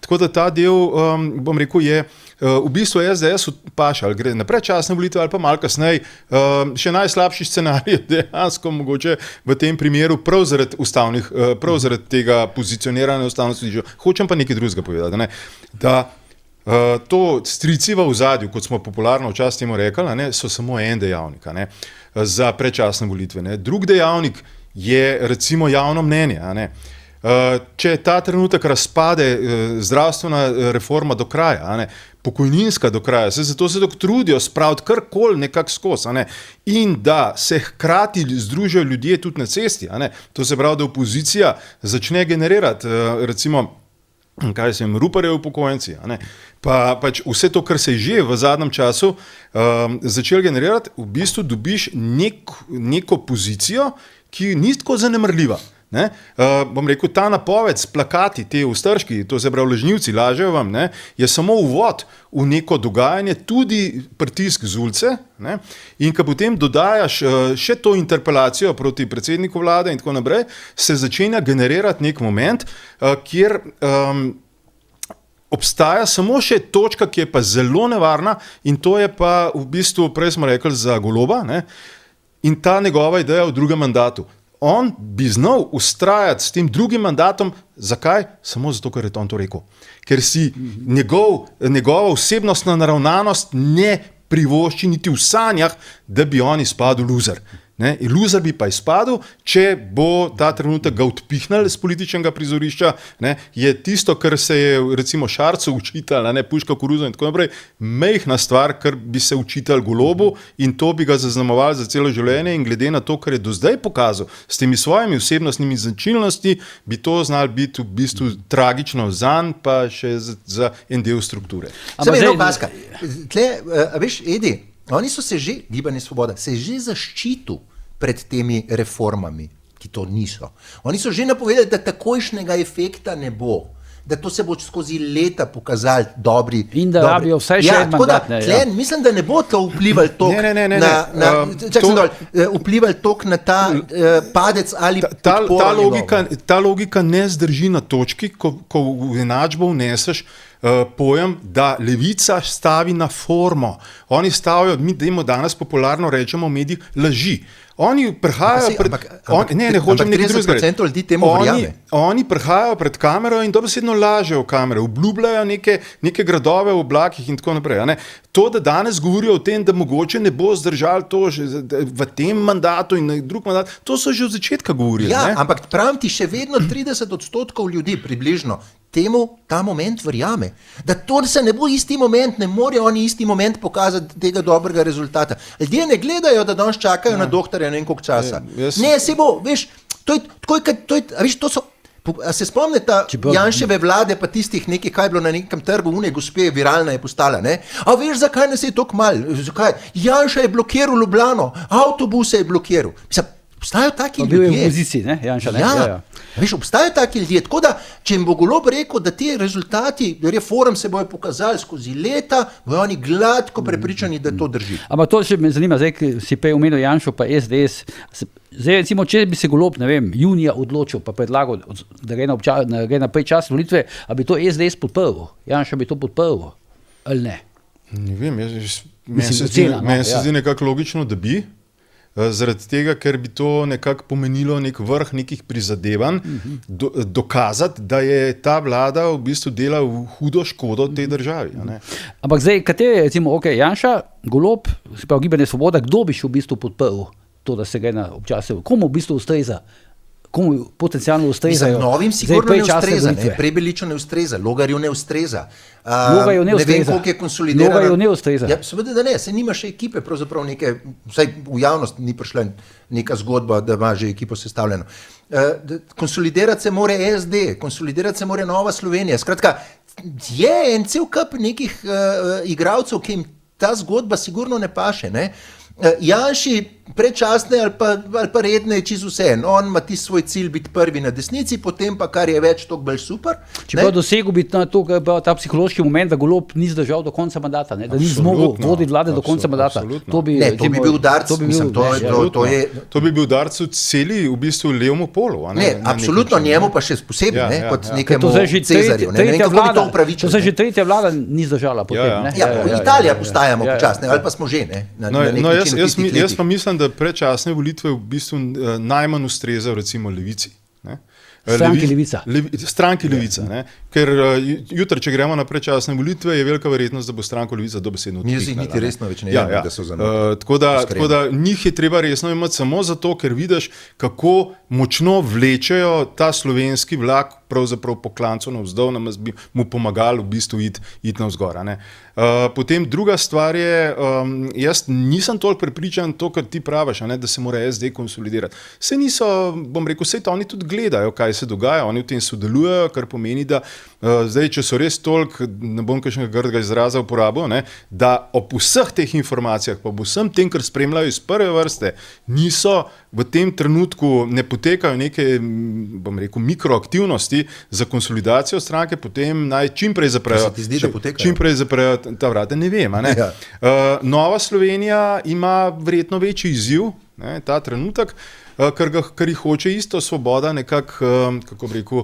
S2: tako da ta del, bom rekel, je v bistvu SDS paša, ali gre na predčasne volitve ali pa malo kasneje, še najslabši scenarij dejansko mogoče v tem primeru prav zaradi tega pozicioniranja ustavno sodišče. Hočem pa nekaj drugega povedati, da to strici v ozadju, kot smo popularno včasih temu rekli, so samo en dejavnik za predčasne volitve. Drug dejavnik je recimo javno mnenje, če ta trenutek razpade zdravstvena reforma do kraja, pokojninska do kraja, zato se trudijo spraviti karkoli nekako skozi, in da se hkrati združijo ljudje tudi na cesti, to se pravi, da opozicija začne generirati, recimo, Ruparjev upokojenci, pa pač vse to, kar se je že v zadnjem času začel generirati, v bistvu dobiš neko pozicijo, ki ni tako zanemrljiva. Bom rekel, ta napoved s plakati, te ustrški, to se pravi lažnivci, lažejo vam, je samo uvod v neko dogajanje, tudi pritisk z ulice, in ko potem dodajaš še to interpelacijo proti predsedniku vlade in tako naprej, se začenja generirati nek moment, kjer obstaja samo še točka, ki je pa zelo nevarna, in to je pa v bistvu, prej smo rekli za Goloba, in ta njegova ideja v drugem mandatu. on bi znal ustrajati s tem drugim mandatom. Zakaj? Samo zato, ker je on to rekel. Ker si njegova osebnostna naravnanost ne privošči niti v sanjah, da bi on izpadel loser. Loser bi pa izpadel, če bo ta trenutek ga odpihnil z političnega prizorišča, je tisto, kar se je recimo Šarcu učital, puška koruzo in tako naprej, majhna stvar, kar bi se učital Golobu in to bi ga zaznamovali za celo življenje in glede na to, kar je do zdaj pokazal s temi svojimi osebnostnimi značilnosti, bi to znal biti v bistvu tragično zanj, pa še za en del strukture.
S3: Paska, veš, Edi, oni so se že, Gibanje Svoboda, se že zaščitil pred temi reformami, ki to niso. Oni so že napovedali, da takojšnjega efekta ne bo, da to se bo skozi leta pokazali dobri.
S1: In da rabijo vsaj še en mandat.
S3: Mislim, da ne bo to vplivali toliko na ta padec ali podporo.
S2: Ta logika ne zdrži na točki, ko v enačbo vneseš pojem, da levica stavi na formo. Oni stavijo, mi dajmo danes popularno rečemo v medijih, laži. Oni prihajajo Oni prihajajo pred kamero in dobesedno lažejo v kamero, obljubljajo neke gradove v oblakih in tako naprej. To, da danes govorijo o tem, da mogoče ne bo zdržali to že v tem mandatu in na drug mandat, to so že od začetka govorili.
S3: Ja, ampak pravim ti, še vedno 30% ljudi približno temu ta moment verjame. Da to se ne bo isti moment, ne morejo oni isti moment pokazati tega dobrega rezultata. Ljudje ne gledajo, da danes čakajo na doktorja ne vem koliko časa. Ne, se bo, veš, to so. A se spomnite Janševe vlade pa tistih nekaj, kaj je bilo na nekem trgu, gospe viralna je postala, ne? A veš, zakaj nas je toliko malo? Zakaj? Janša je blokiral Ljubljano, avtobuse je blokiral. Mislim, obstajajo taki ljudje.
S1: Bil je v poziciji, ne? Janša, ne? Ja.
S3: Veš, obstajajo taki ljudje, tako da, če jim bo Golob rekel, da ti rezultati reform se bojo pokazali skozi leta, bojo oni gladko prepričani, da to drži.
S1: Ampak to še me zanima, zdaj, ki si prej omenil Janšo pa SDS, zdaj recimo, če bi se Golob, ne vem, junija odločil, pa predlagal, da gre na predčasne volitve, a bi to SDS podprl? Janša bi to podprl, ali ne?
S2: Ne vem, meni se zdi nekako logično, da bi. Zaradi tega, ker bi to nekako pomenilo nek vrh nekih prizadevanj, dokazati, da je ta vlada v bistvu delala hudo škodo tej državi.
S1: Ampak zdaj, kateri, recimo, Janša, Golob, se pravi Gibanje Svoboda, kdo bi še v bistvu podprl to, da se gre na občasne, komu v bistvu ustreza? Komu potencialno ustrezajo?
S3: Novim sigurno ne ustreza, Prebeliču ne ustreza, Logarju ne ustreza.
S1: Ne vem,
S3: koliko je konsolidirano.
S1: Logarju ne ustreza.
S3: Ja, seveda, da ne, se nima še ekipe, pravzaprav neke, vsaj v javnost ni prišla neka zgodba, da ima že ekipo sestavljeno. Konsolidirati se more SD, konsolidirati se more Nova Slovenija. Skratka, je en cel kup nekih igralcev, ki jim ta zgodba sigurno ne paše, ne? Janši predčasne ali pa redne je čisto vse. On ima ti svoj cilj biti prvi na desnici, potem pa kar je več, toliko bolj super.
S1: Če pa dosegel bi ta psihološki moment, da Golob ni zdržal do konca mandata, da ni zmogel voditi vlade do konca mandata.
S3: To bi bil udarc,
S2: to bi bil udarc v celi, v bistvu levemu polu.
S3: Ne, absolutno njemu pa še posebej, kot nekemu Cezarju. Ne vem, kako bi to upravičil.
S1: To se že tretja vlada ni zdržala potem.
S3: Italija postajamo počasne, ali pa smo že, ne?
S2: Jaz pa mislim, da predčasne volitve v bistvu najmanj ustrezajo recimo levici.
S1: Stranki Levica.
S2: Stranki Levica, ker jutri, če gremo na predčasne volitve, je velika verjetnost, da bo stranko Levica dobesedno odpihnila.
S3: Njih niti resno več ne jemljajo, da so za nami.
S2: Tako da njih je treba resno imeti samo zato, ker vidiš, kako močno vlečejo ta slovenski vlak pravzaprav po klancu navzdol, nam bi mu pomagali v bistvu iti navzgor. Potem druga stvar je, jaz nisem toliko prepričan to, kar ti praviš, da se mora SD konsolidirati. Saj niso, bom rekel, saj to oni tudi gledajo, kaj se dogaja, oni v tem sodelujejo, kar pomeni, da zdaj, če so res toliko, ne bom kakšnega grdega izraza uporabil, da ob vseh teh informacijah, pa ob vsem tem, kar spremljajo iz prve vrste, niso v tem trenutku, ne potekajo neke, bom rekel, mikroaktivnosti za konsolidacijo stranke, potem naj čimprej zaprejo ta vrata, ne vem. Nova Slovenija ima verjetno večji izziv, ta trenutek, kar jih hoče isto Svoboda nekako, kako bi rekel,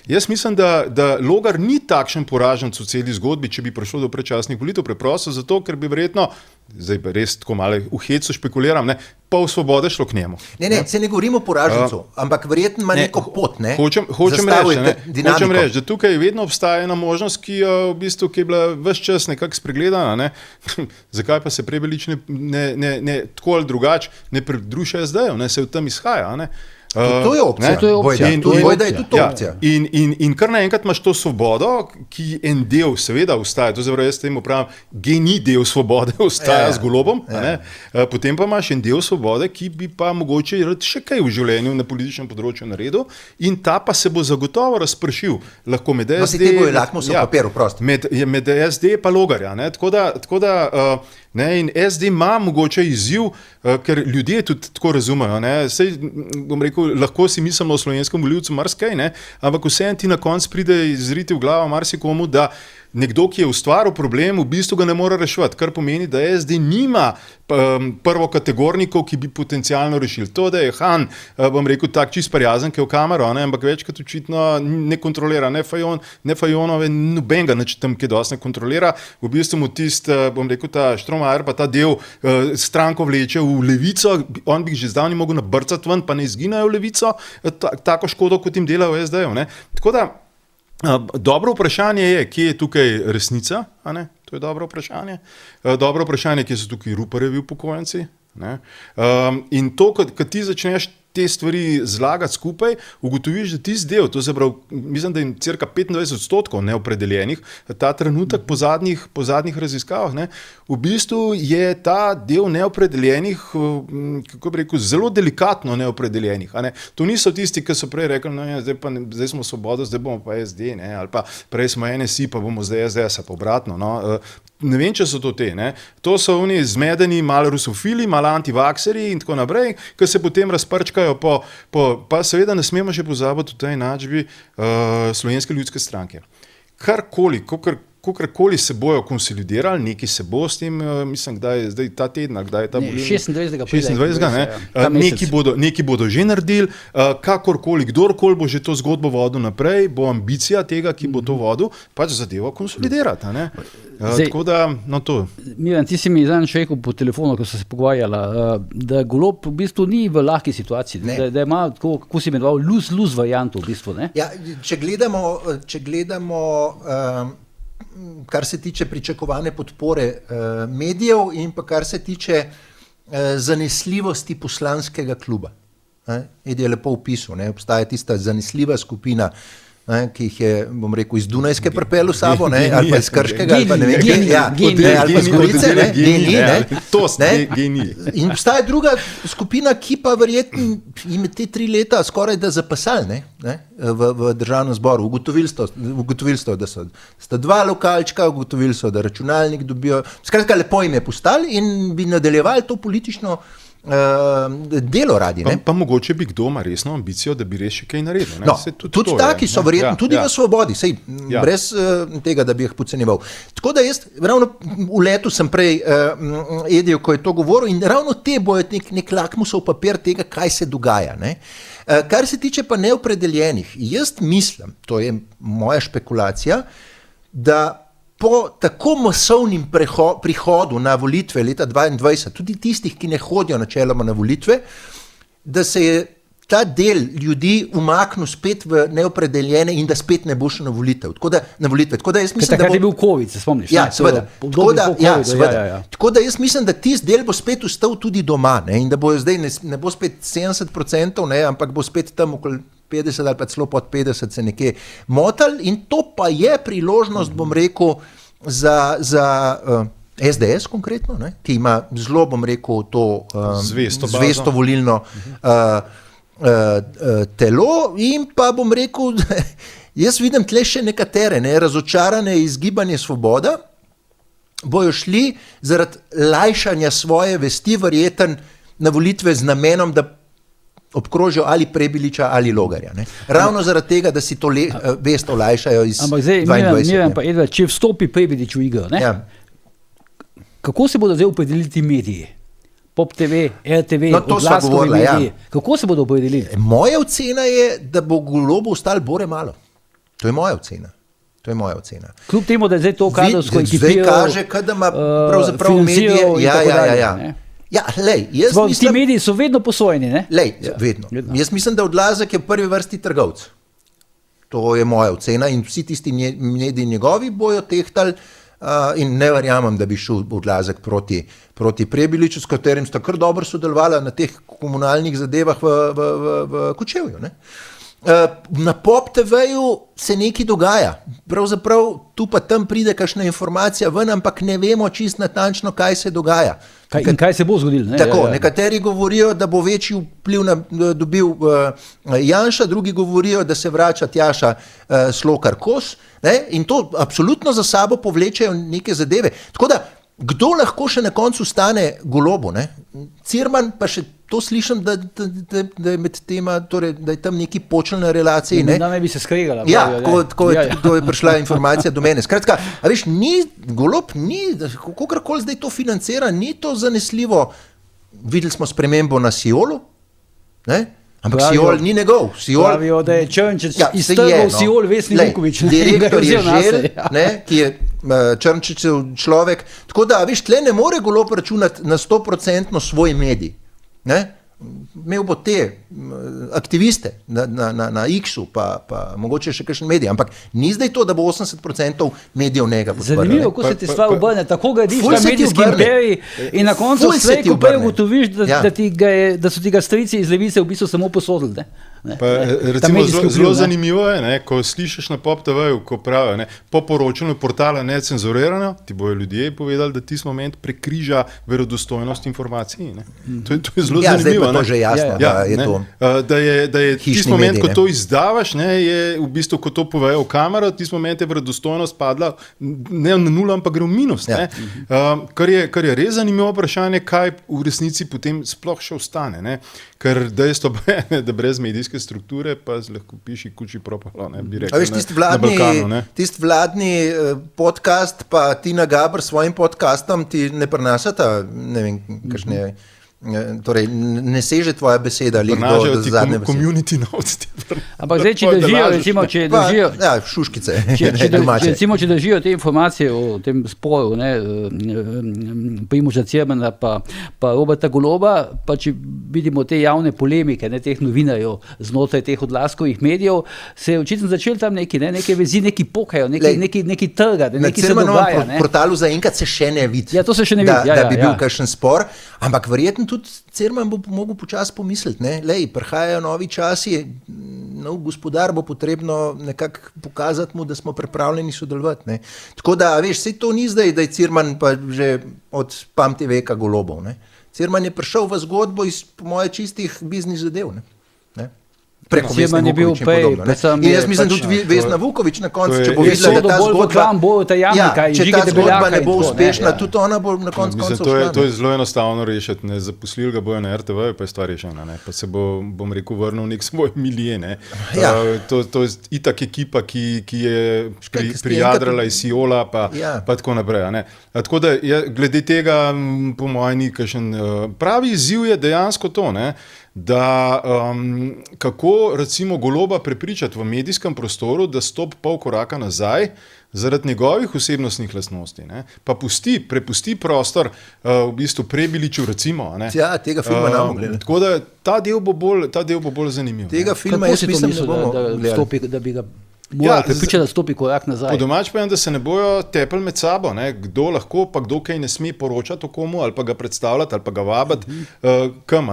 S2: jaz mislim, da Logar ni takšen poraženc v celi zgodbi, če bi prišlo do predčasnih volitev, preprosto zato, ker bi verjetno, zdaj pa res tako malo v hecu špekuliram, pol svobode šlo k njemu.
S3: Se ne govorimo o poražencu, ampak verjetno ima neko pot. Ne?
S2: Hočem reči, da tukaj vedno obstaja ena možnost, ki je bila ves čas nekako spregledana. Ne? Zakaj pa se Prebilič ne tako ali drugače ne pridruži SD-ju, se v tem izhaja. Ne?
S3: To je opcija. To je opcija. Da je tudi opcija.
S2: In kar naenkrat imaš to svobodo, ki en del seveda ostaja, to zavrlo jaz temu pravim, geni del svobode ostaja z Golobom, potem pa imaš en del svobode, ki bi pa mogoče še kaj v življenju na političnem področju naredil in ta pa se bo zagotovo razpršil. Lahko med SD... Med SD pa Logarja. Tako da in SD ima mogoče izziv, ker ljudje tudi tako razumejo. Sej, bom rekel, lahko si mislimo o slovenskem volivcu marsikaj, ampak vseeno ti na koncu pride izriti v glavo marsikomu, da nekdo, ki je ustvaril problem, v bistvu ga ne more reševati, kar pomeni, da SD nima prvokategornikov, ki bi potencialno rešili. To, da je Han, bom rekel, tak čist prijazen, ki je v kamero, ampak večkrat očitno ne kontrolira, ne Fajonove, nobenega tam, ki dosti ne kontrolira. V bistvu mu bom rekel, ta Štromajer pa ta del stranko vleče v levico, on bi že zdavni mogel nabrcati ven, pa ne izginajo v levico, tako škodo, kot jim delajo SD-ju. Tako da, dobro vprašanje je, kje je tukaj resnica, to je dobro vprašanje. Dobro vprašanje, kje so tukaj Ruparjevi upokojenci. In to, ko ti začneš te stvari zlagati skupaj, ugotoviš, da tisti del, to se pravi, mislim, da je cirka 25% neopredeljenih, ta trenutek po zadnjih raziskavah, v bistvu je ta del neopredeljenih, kako bi rekel, zelo delikatno neopredeljenih. To niso tisti, ki so prej rekli, zdaj smo Svoboda, zdaj bomo pa SD, ali pa prej smo NSI, pa bomo zdaj SDS, pa obratno. Ne vem, če so to te. To so oni zmedeni, malo rusofili, malo antivakseri in tako naprej, ki se potem razprčkajo pa seveda ne smemo še pozabiti v tej enačbi Slovenske ljudske stranke. Kakorkoli se bojo konsolidirali, neki se bo s tem, mislim, kdaj je zdaj ta teden, kdaj je ta volilni? 26. Neki bodo že naredili, kakorkoli, kdorkoli bo že to zgodbo vodil naprej, bo ambicija tega, ki bo to vodil, pač zadevo konsolidirati. Tako da, to.
S1: Miran, ti si mi zadnjič rekel po telefonu, ko so se pogovarjala, da Golob v bistvu ni v lahki situaciji, da ima, kako si imenoval, lose varianto v bistvu.
S3: Ja, če gledamo kar se tiče pričakovane podpore medijev in pa kar se tiče zanesljivosti poslanskega kluba. Edi je lepo opisal, obstaja tista zanesljiva skupina, ki jih je, bom rekel, iz Dunajske pripel v sabo, ali pa iz Krškega, ali pa ne vem, ali pa iz Gorice,
S2: genij.
S3: In obstaja druga skupina, ki pa verjetno ime te 3 leta skoraj da zapasali v državnem zboru. Ugotovili so, da sta 2 lokalčka, ugotovili so, da računalnik dobijo. Skratka, lepo jim je postali in bi nadaljevali to politično delo radi.
S2: Pa mogoče bi kdo ima resno ambicijo, da bi res še kaj naredil.
S3: Tudi taki so verjetno, tudi v Svobodi, brez tega, da bi jih podcenjeval. Tako da jaz, ravno v letu sem prej Edijo, ko je to govoril, in ravno te bojo nek lakmusov papir tega, kaj se dogaja. Kar se tiče pa neopredeljenih, jaz mislim, to je moja špekulacija, da po tako masovnim prihodu na volitve leta 2022, tudi tistih, ki ne hodijo načeloma na volitve, da se je ta del ljudi umaknil spet v neopredeljene in da spet ne bo šel na volitve. Tako da jaz mislim,
S1: takrat je bil COVID, se spomniš?
S3: Ja, seveda. Tako da jaz mislim, da tisti del bo spet ostal tudi doma, in da bo zdaj ne bo spet 70%, ampak bo spet tam okoli 50 ali pa celo pod 50 se nekje motal, in to pa je priložnost, bom rekel, za SDS konkretno, ki ima zelo, bom rekel, to zvesto volilno telo, in pa bom rekel, jaz vidim tle še nekatere razočarane iz Gibanja Svoboda, bojo šli zaradi lajšanja svoje vesti verjeten na volitve z namenom, da obkrožijo ali Prebiliča ali Logarja. Ravno zaradi tega, da si to vest olajšajo iz 22.
S1: Ampak zdaj, Miran pa Edvard, če vstopi Prebilič v igro, kako se bodo zdaj opredelili ti mediji? Pop TV, RTV, oglaskovi mediji. Kako se bodo opredelili?
S3: Moja ocena je, da bo Golobu ostalo bore malo. To je moja ocena.
S1: Kljub temu, da je zdaj to kadrovsko ekipirajo,
S3: zdaj kaže, da ima pravzaprav medije. Ja, lej, jaz
S1: Ti
S3: mislim,
S1: mediji so vedno posojeni, ne?
S3: vedno. Jaz mislim, da Odlazek je v prvi vrsti trgovec. To je moja ocena in vsi tisti mediji njegovi bojo tehtali in ne verjamem, da bi šel Odlazek proti Prebiliču, s katerim sta kar dobro sodelovala na teh komunalnih zadevah v Kočevju. Ne? Na Pop TV-ju se nekaj dogaja, pravzaprav tu pa tam pride kakšna informacija ven, ampak ne vemo čist natančno, kaj se dogaja.
S1: In kaj se bo zgodilo? Ne?
S3: Tako, nekateri govorijo, da bo večji vpliv dobil Janša, drugi govorijo, da se vrača Tjaša Slokar Kos, ne? In to absolutno za sabo povlečejo neke zadeve. Tako da, kdo lahko še na koncu stane Golobu? Ne? Cirman pa še to slišim, da je med tema, torej, da je tam neki počelne relacije.
S1: Da ne bi se skregala.
S3: Ja, ko je prišla informacija do mene. Skratka, a veš, Golob ni, kakorkoli zdaj to financira, ni to zanesljivo. Videli smo spremembo na Siolu, ne? Ampak Siol ni njegov.
S1: Pravijo, da je Črnčič iztrgal Siol Vesni Vuković.
S3: Direktor je Žel, ki je Črnčičev človek. Tako da, veš, tle ne more Golob računati na 100% svoj medij. Ne? Imel bo te aktiviste na X-u, pa mogoče še kakšen medij, ampak ni zdaj to, da bo 80% medijev njega podprlo.
S1: Zanimivo, ko se ti stvar obrne, tako ga diš na medijski imperij in na koncu vse, ko pa ugotoviš, da so ti ga strici iz Levice v bistvu samo posodili.
S2: Recimo, zelo zanimivo je, ne, ko slišiš na Pop TV-ju, ko pravijo, po poročanju portala Necenzurirano, ti bojo ljudje povedali, da tisti moment prekriža verodostojnost informacij. To je zelo zanimivo.
S3: To že jasno,
S2: da je tisti moment, ko to izdavaš, je v bistvu, ko to povejo v kamero, tisti moment je verodostojnost padla ne na nula, ampak gre v minus. Kar je res zanimivo vprašanje, kaj v resnici potem sploh še ostane. Ne? Ker dejstvo je, da brez medijske strukture pa lahko piši kuči propalo, ne bi rekel.
S3: Na Balkanu. Tisti vladni podcast pa Tina Gaber s svojim podcastom ti ne prenašata, ne vem, kakšne... Torej, ne seže tvoja beseda ali
S2: do zadnje besede. Community notes.
S1: Ampak zdaj, če držijo, recimo, če držijo...
S3: Ja, šuškice.
S1: Če držijo te informacije o tem sporu, Primoža Cirmana pa Roberta Goloba, pa če vidimo te javne polemike, teh novinarjev znotraj teh Odlazkovih medijev, se je očitno začeli tam neke vezi, neki pokajo, neki trga, neki se dogaja.
S3: Na portalu zaenkrat se še ne vidi.
S1: Ja, to se še ne vidi.
S3: Da bi bil kakšen spor, ampak verjetno tudi Cirman bo mogel počasi pomisliti, prihajajo novi časi, nov gospodar bo potrebno nekako pokazati mu, da smo pripravljeni sodelovati. Tako da, veš, sej to ni zdaj, da je Cirman pa že od pamti veka Golobov. Cirman je prišel v zgodbo iz, po moje, čistih biznis zadev. Preko Vesne Vuković in podobno. In jaz mislim tudi Vesna Vuković na koncu, če bo videla, da ta zgodba, če ta zgodba ne bo uspešna, tudi ona bo na koncu
S2: šla. To je zelo enostavno rešiti. Zaposlili ga bojo na RTV, pa je stvar rešena. Pa se bom rekel, vrnil nek svoj milije. To je itak ekipa, ki je prijadrala iz Siola, pa tako naprej. Tako da glede tega, po mojem, ni kakšen pravi izziv je dejansko to, da kako recimo Goloba prepričati v medijskem prostoru, da stopi pol koraka nazaj zaradi njegovih osebnostnih lastnosti, pa prepusti prostor v bistvu Prebiliču recimo.
S3: Ja, tega filma ne bomo gledali.
S2: Tako da ta del bo bolj zanimiv.
S3: Tega filma jaz mislim, ne bomo gledali.
S1: Da bi ga moral prepričati, da stopi korak nazaj.
S2: Po domač povem, da se ne bojo tepli med sabo, kdo lahko, pa kdo kaj ne sme poročati o komu, ali pa ga predstavljati, ali pa ga vabiti kam.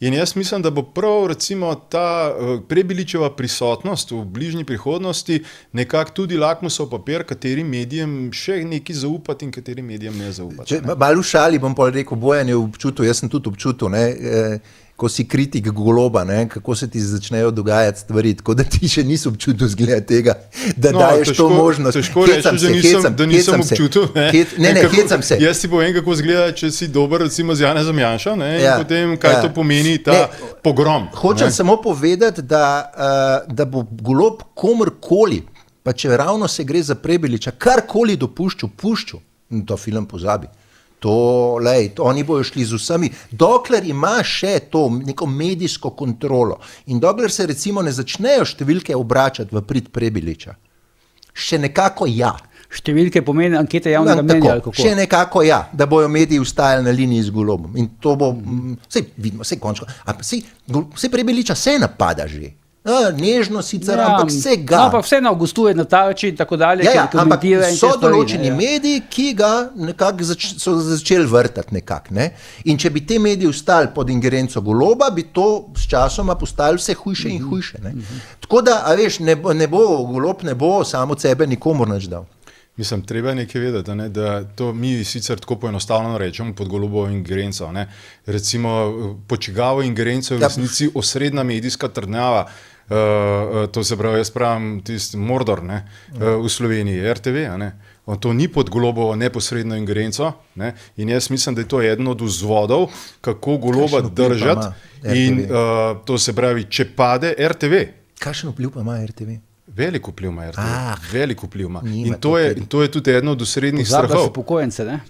S2: In jaz mislim, da bo prav recimo ta Prebiličeva prisotnost v bližnji prihodnosti nekako tudi lakmusov papir, katerim medijem še nekaj zaupati in katerim medijem ne zaupati.
S3: Malo v šali bom pa rekel, Bojan je občutil, jaz sem tudi občutil, ko si kritik Goloba, kako se ti začnejo dogajati stvari, tako da ti še nisi občutil zgleda tega, da daješ to možnost.
S2: Težko reči, da nisem občutil.
S3: Hecam se.
S2: Jaz si povem, kako zgleda, če si dober recimo z Janezom Janšo, in potem kaj to pomeni ta pogrom.
S3: Hočem samo povedati, da bo Golob komorkoli, pa če ravno se gre za Prebiliča, karkoli pušču, in to film pozabi. Oni bojo šli z vsemi, dokler ima še to neko medijsko kontrolo in dokler se recimo ne začnejo številke obračati v prid Prebiliča. Še nekako ja.
S1: Številke pomeni ankete javnega mnenja, ali kako?
S3: Še nekako da bojo mediji ustajali na liniji z Golobom. In to bo, sej vidimo, sej končno, sej Prebeliča se napada že. Nežno sicer, ampak se ga.
S1: No, ampak vseeno gostuje na Tarči in tako dalje,
S3: ampak so določeni mediji, ki ga nekako so začeli vrtati nekako. Ne? In če bi te mediji ustali pod ingerenco Goloba, bi to s časoma postalo vse hujše in hujše. Ne? Tako da, a veš, Golob ne bo samo od sebe nikomur nič dal.
S2: Mislim, treba je nekaj vedeti, ne, da to mi sicer tako poenostavljeno rečemo pod Golobovo ingerenco. Ne. Recimo, pod čigavo ingerenco je v resnici osrednja medijska trdnjava, to se pravi, jaz pravim tisti Mordor, ne, v Sloveniji, RTV. Ne. To ni pod Golobovo neposredno ingerenco, ne, in jaz mislim, da je to eden od vzvodov, kako Goloba držati in to se pravi, če pade RTV.
S3: Kakšen vpliv pa ima RTV?
S2: Veliko vpliv ima RTV, veliko vpliv ima. In to je tudi eno od osrednjih strahov.
S1: Pozabljaš upokojence, ne?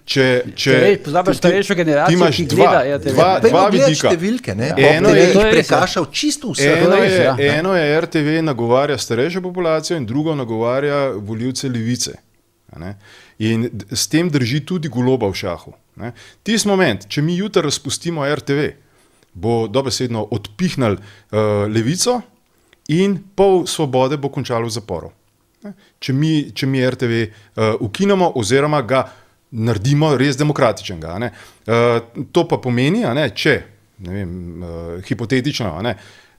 S1: Pozabljaš starejšo generacijo,
S2: ti imaš
S1: ki gleda RTV.
S2: Dva vidika.
S3: Številke, ne? Eno je prekašal čisto vse.
S2: Eno je RTV nagovarja starejšo populacijo in drugo nagovarja volivce levice. Ne? In s tem drži tudi Goloba v šahu. Ne? Tisti moment, če mi jutri razpustimo RTV, bo dobesedno odpihnil levico, in pol Svobode bo končalo v zaporu. Če mi RTV ukinemo oziroma ga naredimo res demokratičnega. Ne? To pa pomeni, če, ne vem, hipotetično,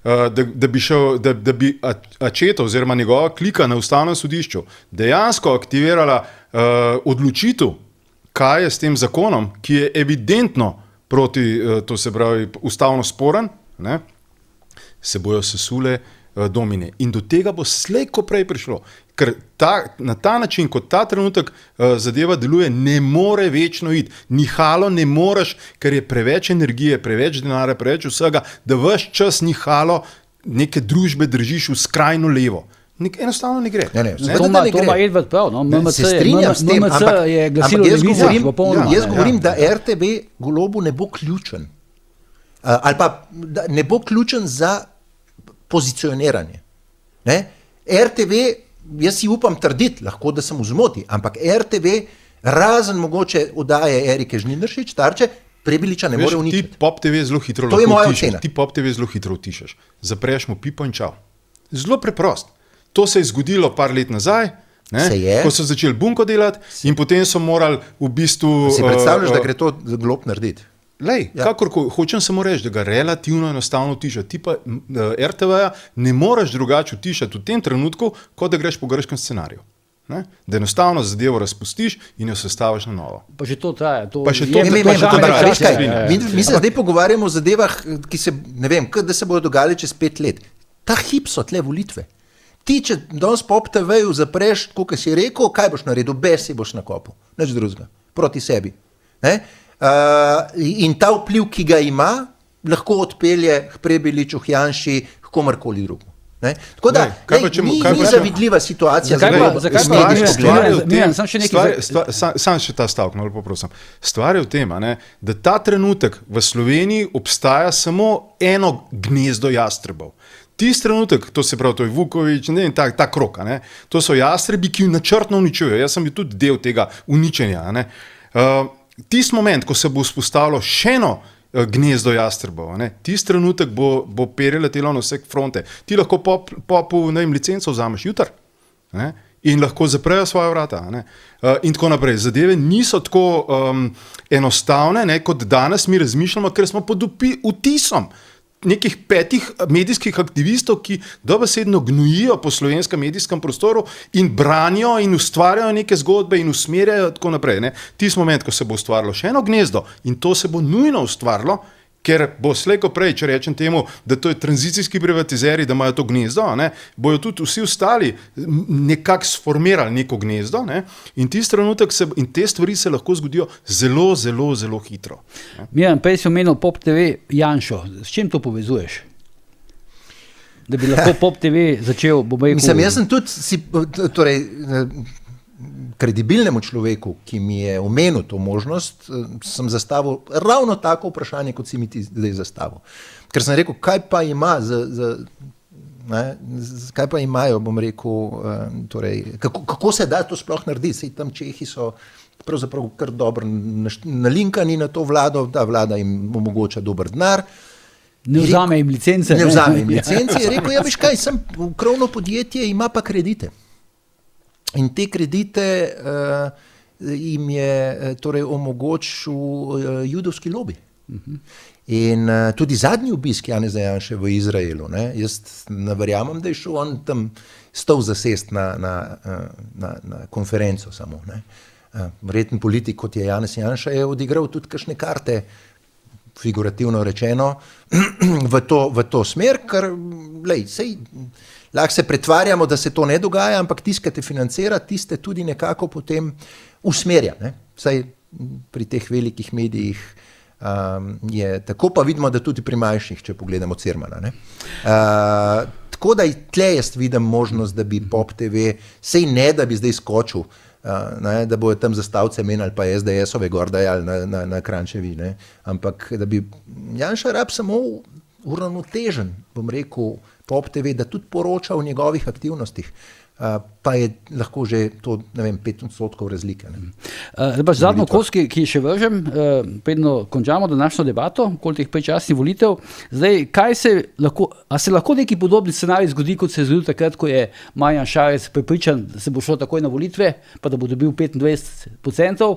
S2: da bi Accetto oziroma njegova klika na ustavnem sodišču dejansko aktivirala odločitev, kaj je s tem zakonom, ki je evidentno proti, to se pravi, ustavno sporen, ne? Se bojo sesule domine. In do tega bo slej ko prej prišlo. Ker na ta način, kot ta trenutek zadeva deluje, ne more večno iti. Nihalo ne moreš, ker je preveč energije, preveč denarja, preveč vsega, da ves čas nihalo neke družbe držiš v skrajno levo. Enostavno ne gre.
S1: To ima Edvard prav.
S3: Se strinjam s tem,
S1: ampak
S3: jaz govorim, da RTV Golobu ne bo ključen. Ali pa ne bo ključen za pozicioniranje. Ne? RTV, jaz si upam trditi, lahko da sem v zmoti, ampak RTV, razen mogoče oddaje Erike Žnidaršič, Tarče, Prebeliča ne more uničiti.
S2: Ti Pop TV zelo hitro
S3: to lahko utišaš.
S2: Ti Pop TV zelo hitro utišaš. Zapreš mu pipo in čau. Zelo preprost. To se je zgodilo par let nazaj, ko so začeli bunko delati in potem so morali v bistvu...
S3: Si predstavljaš, da gre to Golob narediti?
S2: Lej, kakorkoli, hočem samo reči, da ga relativno enostavno utišati. Ti pa RTV-ja ne moreš drugače utišati v tem trenutku, kot da greš po grškem scenariju. Ne? Da enostavno zadevo razpustiš in jo sestaviš na novo.
S1: Pa že to traja.
S3: Mi se zdaj pogovarjamo o zadevah, ki se, ne vem, da se bodo dogajali čez 5 let. Ta hip so tle volitve. Ti, če danes po TV-ju zapreš, kot si rekel, kaj boš naredil? Besi boš na kopu. Nič drugega. Proti sebi. Ne? In ta vpliv, ki ga ima, lahko odpelje k Prebeliču, k Janši, k komarkoli drugo. Tako da, ni zavidljiva situacija.
S2: Sam še ta stavek, malo poprosim. Stvar je v tem, da ta trenutek v Sloveniji obstaja samo eno gnezdo jastrebov. Tisti trenutek, to se pravi, to je Vuković, ta krog, to so jastrebi, ki načrtno uničujejo. Jaz sem bil tudi del tega uničenja. Tisti moment, ko se bo vzpostavilo še eno gnezdo jastrebov, tisti trenutek bo perje letelo na vse fronte. Ti lahko popu licenco vzameš jutri in lahko zaprejo svoja vrata. In tako naprej. Zadeve niso tako enostavne, kot danes mi razmišljamo, ker smo pod vtisom nekih 5 medijskih aktivistov, ki dobesedno gnojijo po slovenskem medijskem prostoru in branijo in ustvarjajo neke zgodbe in usmerjajo tako naprej. Tisti moment, ko se bo ustvarilo še eno gnezdo in to se bo nujno ustvarilo, ker bo slejko prej, če rečem temu, da to je tranzicijski privatizeri, da imajo to gnezdo, bojo tudi vsi ostali nekako sformirali neko gnezdo, in tisti trenutek in te stvari se lahko zgodijo zelo, zelo, zelo hitro.
S1: Miran, prej si omenil Pop TV Janšo. S čim to povezuješ? Da bi lahko Pop TV začel,
S3: Mislim, jaz sem tudi kredibilnemu človeku, ki mi je omenil to možnost, sem zastavil ravno tako vprašanje, kot si mi ti zdaj zastavil. Ker sem rekel, kaj pa ima Ne? Kaj pa imajo, bom rekel, torej, kako se da to sploh narediti? Sej tam Čehi so pravzaprav kar dobro nalinkani na to vlado, ta vlada jim omogoča dober denar.
S1: Ne vzame jim licence.
S3: Ne vzame jim licence. Je rekel, ja, veš kaj, krovno podjetje ima pa kredite. In te kredite jim je torej omogočil judovski lobi. In tudi zadnji obisk Janeza Janše v Izraelu, ne, jaz ne verjamem, da je šel on tam stol zasest na konferenco samo. Ne. Verjetno politik, kot je Janez Janša, je odigral tudi kakšne karte, figurativno rečeno, v to smer, ker lahko se pretvarjamo, da se to ne dogaja, ampak tiste, ki te financira, tiste tudi nekako potem usmerja. Ne. Vsaj pri teh velikih medijih je tako, pa vidimo, da tudi pri manjših, če pogledamo Cirmana. Ne. Tako da tle jaz vidim možnost, da bi Pop TV, sej ne, da bi zdaj skočil, da bojo tam zastavce menjali pa SDS-ove gor dajali na Kranjčevi, ne. Ampak da bi Janša rab samo uravnotežen, bom rekel, Pop TV, da tudi poroča o njegovih aktivnostih. Pa je lahko že to, ne vem, 5% razlike.
S1: Zadnjo kos, ki še vržem, predno končamo današnjo debato, okoli teh predčasnih volitev. Zdaj, a se lahko neki podobni scenarij zgodi, kot se je zgodil takrat, ko je Marjan Šarec prepričan, da se bo šlo takoj na volitve, pa da bo dobil 25%,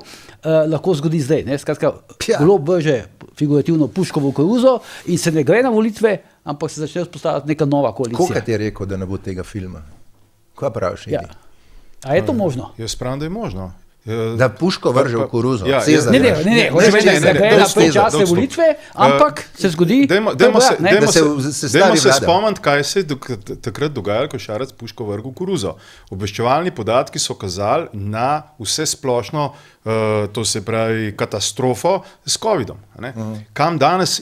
S1: lahko zgodi zdaj. Ne? Skratka, Golob vrže figurativno puško v koruzo in se ne gre na volitve, ampak se začne vzpostavljati neka nova koalicija.
S3: Kolikrat je rekel, da ne bo tega filma? Kaj praviš?
S1: Ja. A je to možno?
S2: Jaz pravim, da je možno.
S3: Da puško vrže v koruzo.
S1: Ne, da gre na predčasne volitve, ampak se zgodi,
S2: Dajmo se spomniti, kaj se je takrat dogajalo, ko Šarec puško vrgel v koruzo. Obveščevalni podatki so kazali na vse splošno, to se pravi katastrofo s COVID-om. Kam danes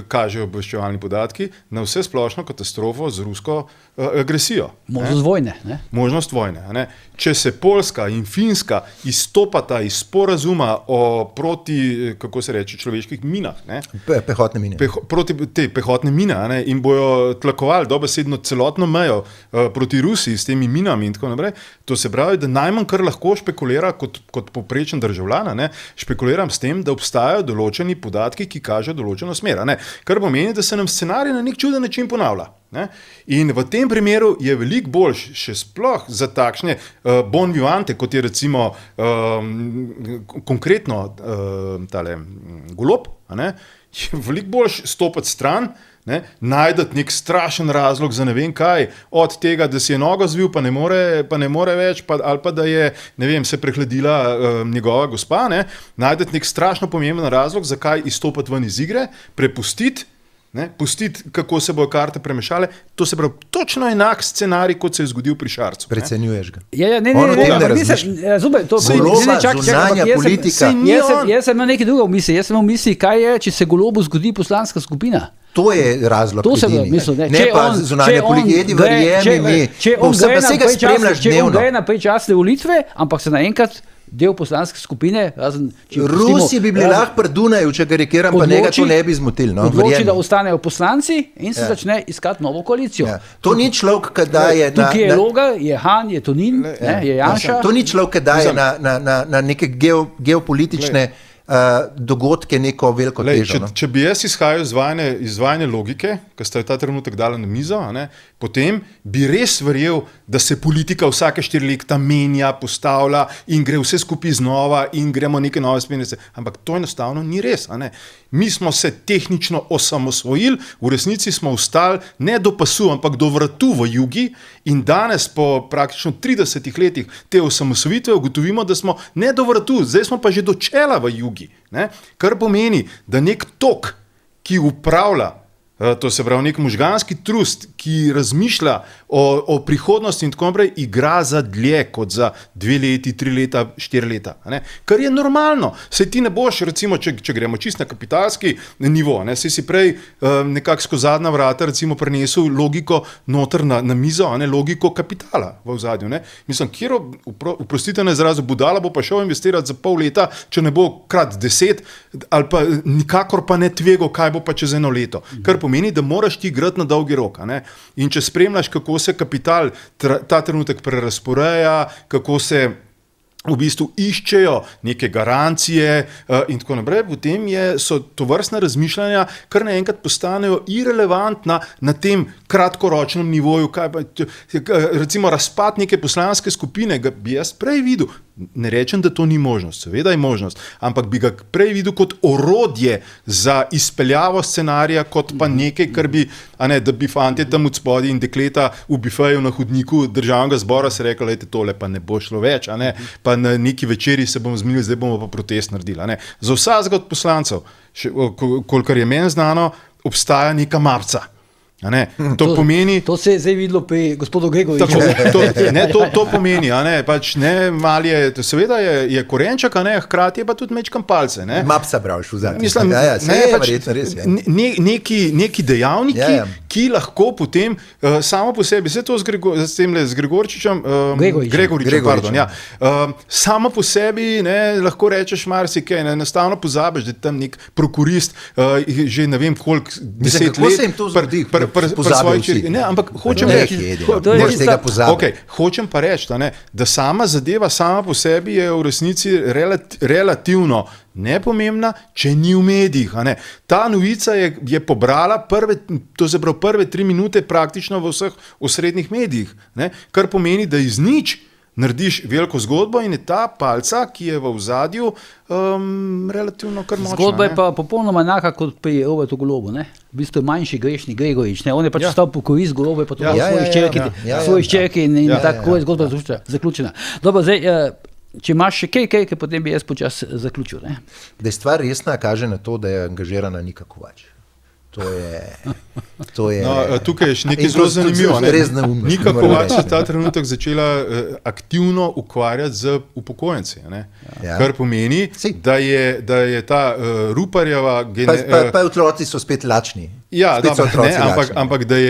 S2: kažejo obveščevalni podatki? Na vse splošno katastrofo z rusko agresijo.
S1: Možnost vojne.
S2: Možnost vojne. Če se Poljska in Finska izstopata iz sporazuma proti, kako se reče, človeških minah.
S3: Pehotne mine.
S2: Proti te pehotne mine in bojo tlakovali dobesedno celotno mejo proti Rusiji s temi minami in tako naprej. To se pravi, da najmanj kar lahko špekulira kot povprečen državljan, špekuliram s tem, da obstajajo določeni podatki, ki kažejo določeno smer. Kar pomeni, da se nam scenarij na nek čuden način ponavlja. In v tem primeru je veliko boljš, še sploh za takšne bon vivante, kot je recimo konkretno tale Golob, je veliko boljš stopiti stran, najdeti nek strašen razlog za ne vem kaj, od tega, da si je nogo zvil, pa ne more več, ali pa da je, ne vem, se prehladila njegova gospa, najdeti nek strašno pomemben razlog, zakaj izstopiti ven iz igre, prepustiti, pustiti, kako se bojo karte premešale, to se pravi točno enak scenarij, kot se je zgodil pri Šarcu.
S3: Precenjuješ ga.
S1: Razumem, to
S3: zunanja politika.
S1: Jaz sem imel nekaj druga v misli, jaz sem imel v misli, kaj je, če se Golobu zgodi poslanska skupina.
S3: To je razlog.
S1: To sem mislil,
S3: ne pa zunanja politika, verjemi mi.
S1: Če on gre na predčasne volitve, ampak se naenkrat del poslanske skupine,
S3: Rusi bi bili lahko pri Dunaju, če karikiram, pa njega to ne bi zmotil.
S1: Odloči, da ostanejo poslanci in se začne iskati novo koalicijo.
S3: To ni človek, ki daje
S1: tukaj je Logar, je Han, je Tonin, je Janša.
S3: To ni človek, ki daje na neke geopolitične dogodke neko veliko težo.
S2: Če bi jaz izhajal izvajanje logike, ki sta jo ta trenutek dala na mizo, potem bi res verjel, da se politika vsake 4 leta menja, postavlja in gre vse skupaj znova in gremo neke nove smernice. Ampak to enostavno ni res. Mi smo se tehnično osamosvojili, v resnici smo ostali ne do pasu, ampak do vratu v jugi in danes po praktično 30 letih te osamosvojitve ugotovimo, da smo ne do vratu, zdaj smo pa že do čela v jugi. Kar pomeni, da nek tok, ki upravlja, to se pravi nek možganski trust, ki razmišlja o prihodnosti in tako naprej, igra za dlje kot za 2 leti, 3 leta, 4 leta. Kar je normalno. Sej ti ne boš, recimo, če gremo čist na kapitalski nivo, sej si prej nekako skozi zadnja vrata recimo prinesel logiko noter na mizo, logiko kapitala v ozadju. Mislim, kjer oprostite na izrazu budala bo pa šel investirati za pol leta, če ne bo krat 10, ali pa nikakor pa ne tvego, kaj bo pa čez 1 leto. Kar pomeni, da moraš ti igrati na dolgi rok. In če spremljaš, kako se kapital ta trenutek prerasporeja, kako se v bistvu iščejo neke garancije in tako naprej, potem so tovrstna razmišljanja kar naenkrat postanejo irelevantna na tem kratkoročnem nivoju. Recimo razpad neke poslanske skupine bi jaz prej videl, ne rečem, da to ni možnost, seveda je možnost, ampak bi ga prej videl kot orodje za izpeljavo scenarija, kot pa nekaj, kar bi, da bi fantje tam od spodaj in dekleta v bifeju na hodniku državnega zbora se rekli, lejte, tole pa ne bo šlo več, pa na neki večeri se bomo zmenili, zdaj bomo pa protest naredili. Za vsakega od poslancev, kolikor je meni znano, obstaja neka mapca. To pomeni,
S1: to se je zdaj videlo pri gospodu Gregoriču.
S2: To pomeni, pač mal je, seveda je korenček, hkrati je pa tudi mečkam palce.
S3: Mapsa praviš v zadnji.
S2: Neki dejavniki, ki lahko potem samo po sebi, vse to z Gregoričičem, samo po sebi lahko rečeš marsikaj, enostavno pozabiš, da je tam nek prokurist že ne vem koliko 10 let ampak hočem reči, hočem pa reči, da sama zadeva sama po sebi je v resnici relativno nepomembna, če ni v medijih. Ta novica je pobrala prve 3 minute praktično v vseh osrednjih medijih, kar pomeni, da iz nič narediš veliko zgodbo in je ta palca, ki je v ozadju, relativno kar močna.
S1: Zgodba je pa popolnoma enaka kot pri Robertu Golobu. V bistvu je manjši grešni Gregorič. On je pač stal po korist Golobu, je pa to svoji ščerki in tako je zgodba zaključena. Dobro, zdaj, če imaš še kaj, potem bi jaz počas zaključil.
S3: Da je stvar resna, kaže na to, da je angažirana Nika Kovač. To je
S2: tukaj je še nekaj zelo zanimivo. Nika Kovač je ta trenutek začela aktivno ukvarjati z upokojenci. Kar pomeni, da je ta Ruparjeva...
S3: Pa otroci so spet lačni.
S2: Ampak da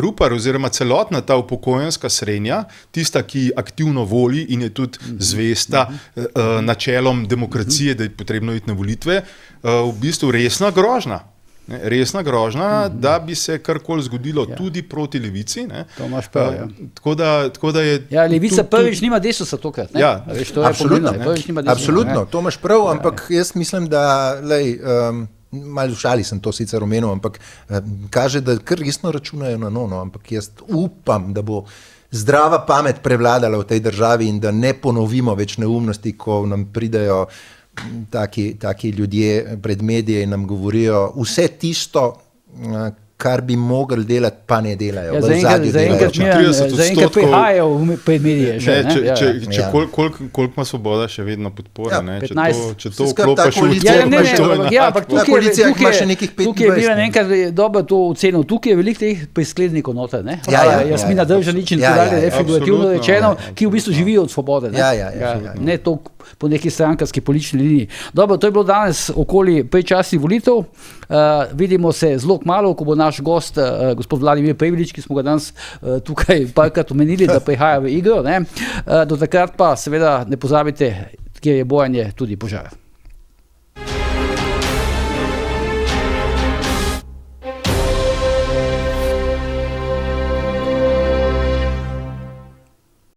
S2: Rupar oziroma celotna ta upokojenska srenja, tista, ki aktivno voli in je tudi zvesta načelom demokracije, da je potrebno iti na volitve, v bistvu resna grožnja. Resna grožnja, da bi se karkoli zgodilo tudi proti levici.
S1: To imaš prav,
S2: Tako da je...
S1: Levica prvič nima Desusa tokrat.
S3: Absolutno, to imaš prav, ampak jaz mislim, da malo v šali sem to sicer omenil, ampak kaže, da kar resno računajo na ampak jaz upam, da bo zdrava pamet prevladala v tej državi in da ne ponovimo več neumnosti, ko nam pridejo taki ljudje pred medije in nam govorijo vse tisto, kar bi mogli delati, pa ne delajo.
S1: Zaenkrat prihajajo pred medije.
S2: Koliko ima Svoboda še vedno podpora?
S1: 15.
S2: Če to vklopaš v
S1: tukaj je bil enkrat dobro to ocenil. Tukaj je veliko teh prisklednikov noter. Jasmina Držanič in tako dalje, figurativno rečeno, ki v bistvu živijo od Svobode. Ne to po neki strankarski politični liniji. Dobro, to je bilo danes okoli predčasnih volitev. Vidimo se zelo kmalu, ko bo naš gost, gospod Vladimir Prebilič, ki smo ga danes tukaj parkrat omenili, da prihaja v igro. Do takrat pa seveda ne pozabite, kjer je bojanje, tudi požar.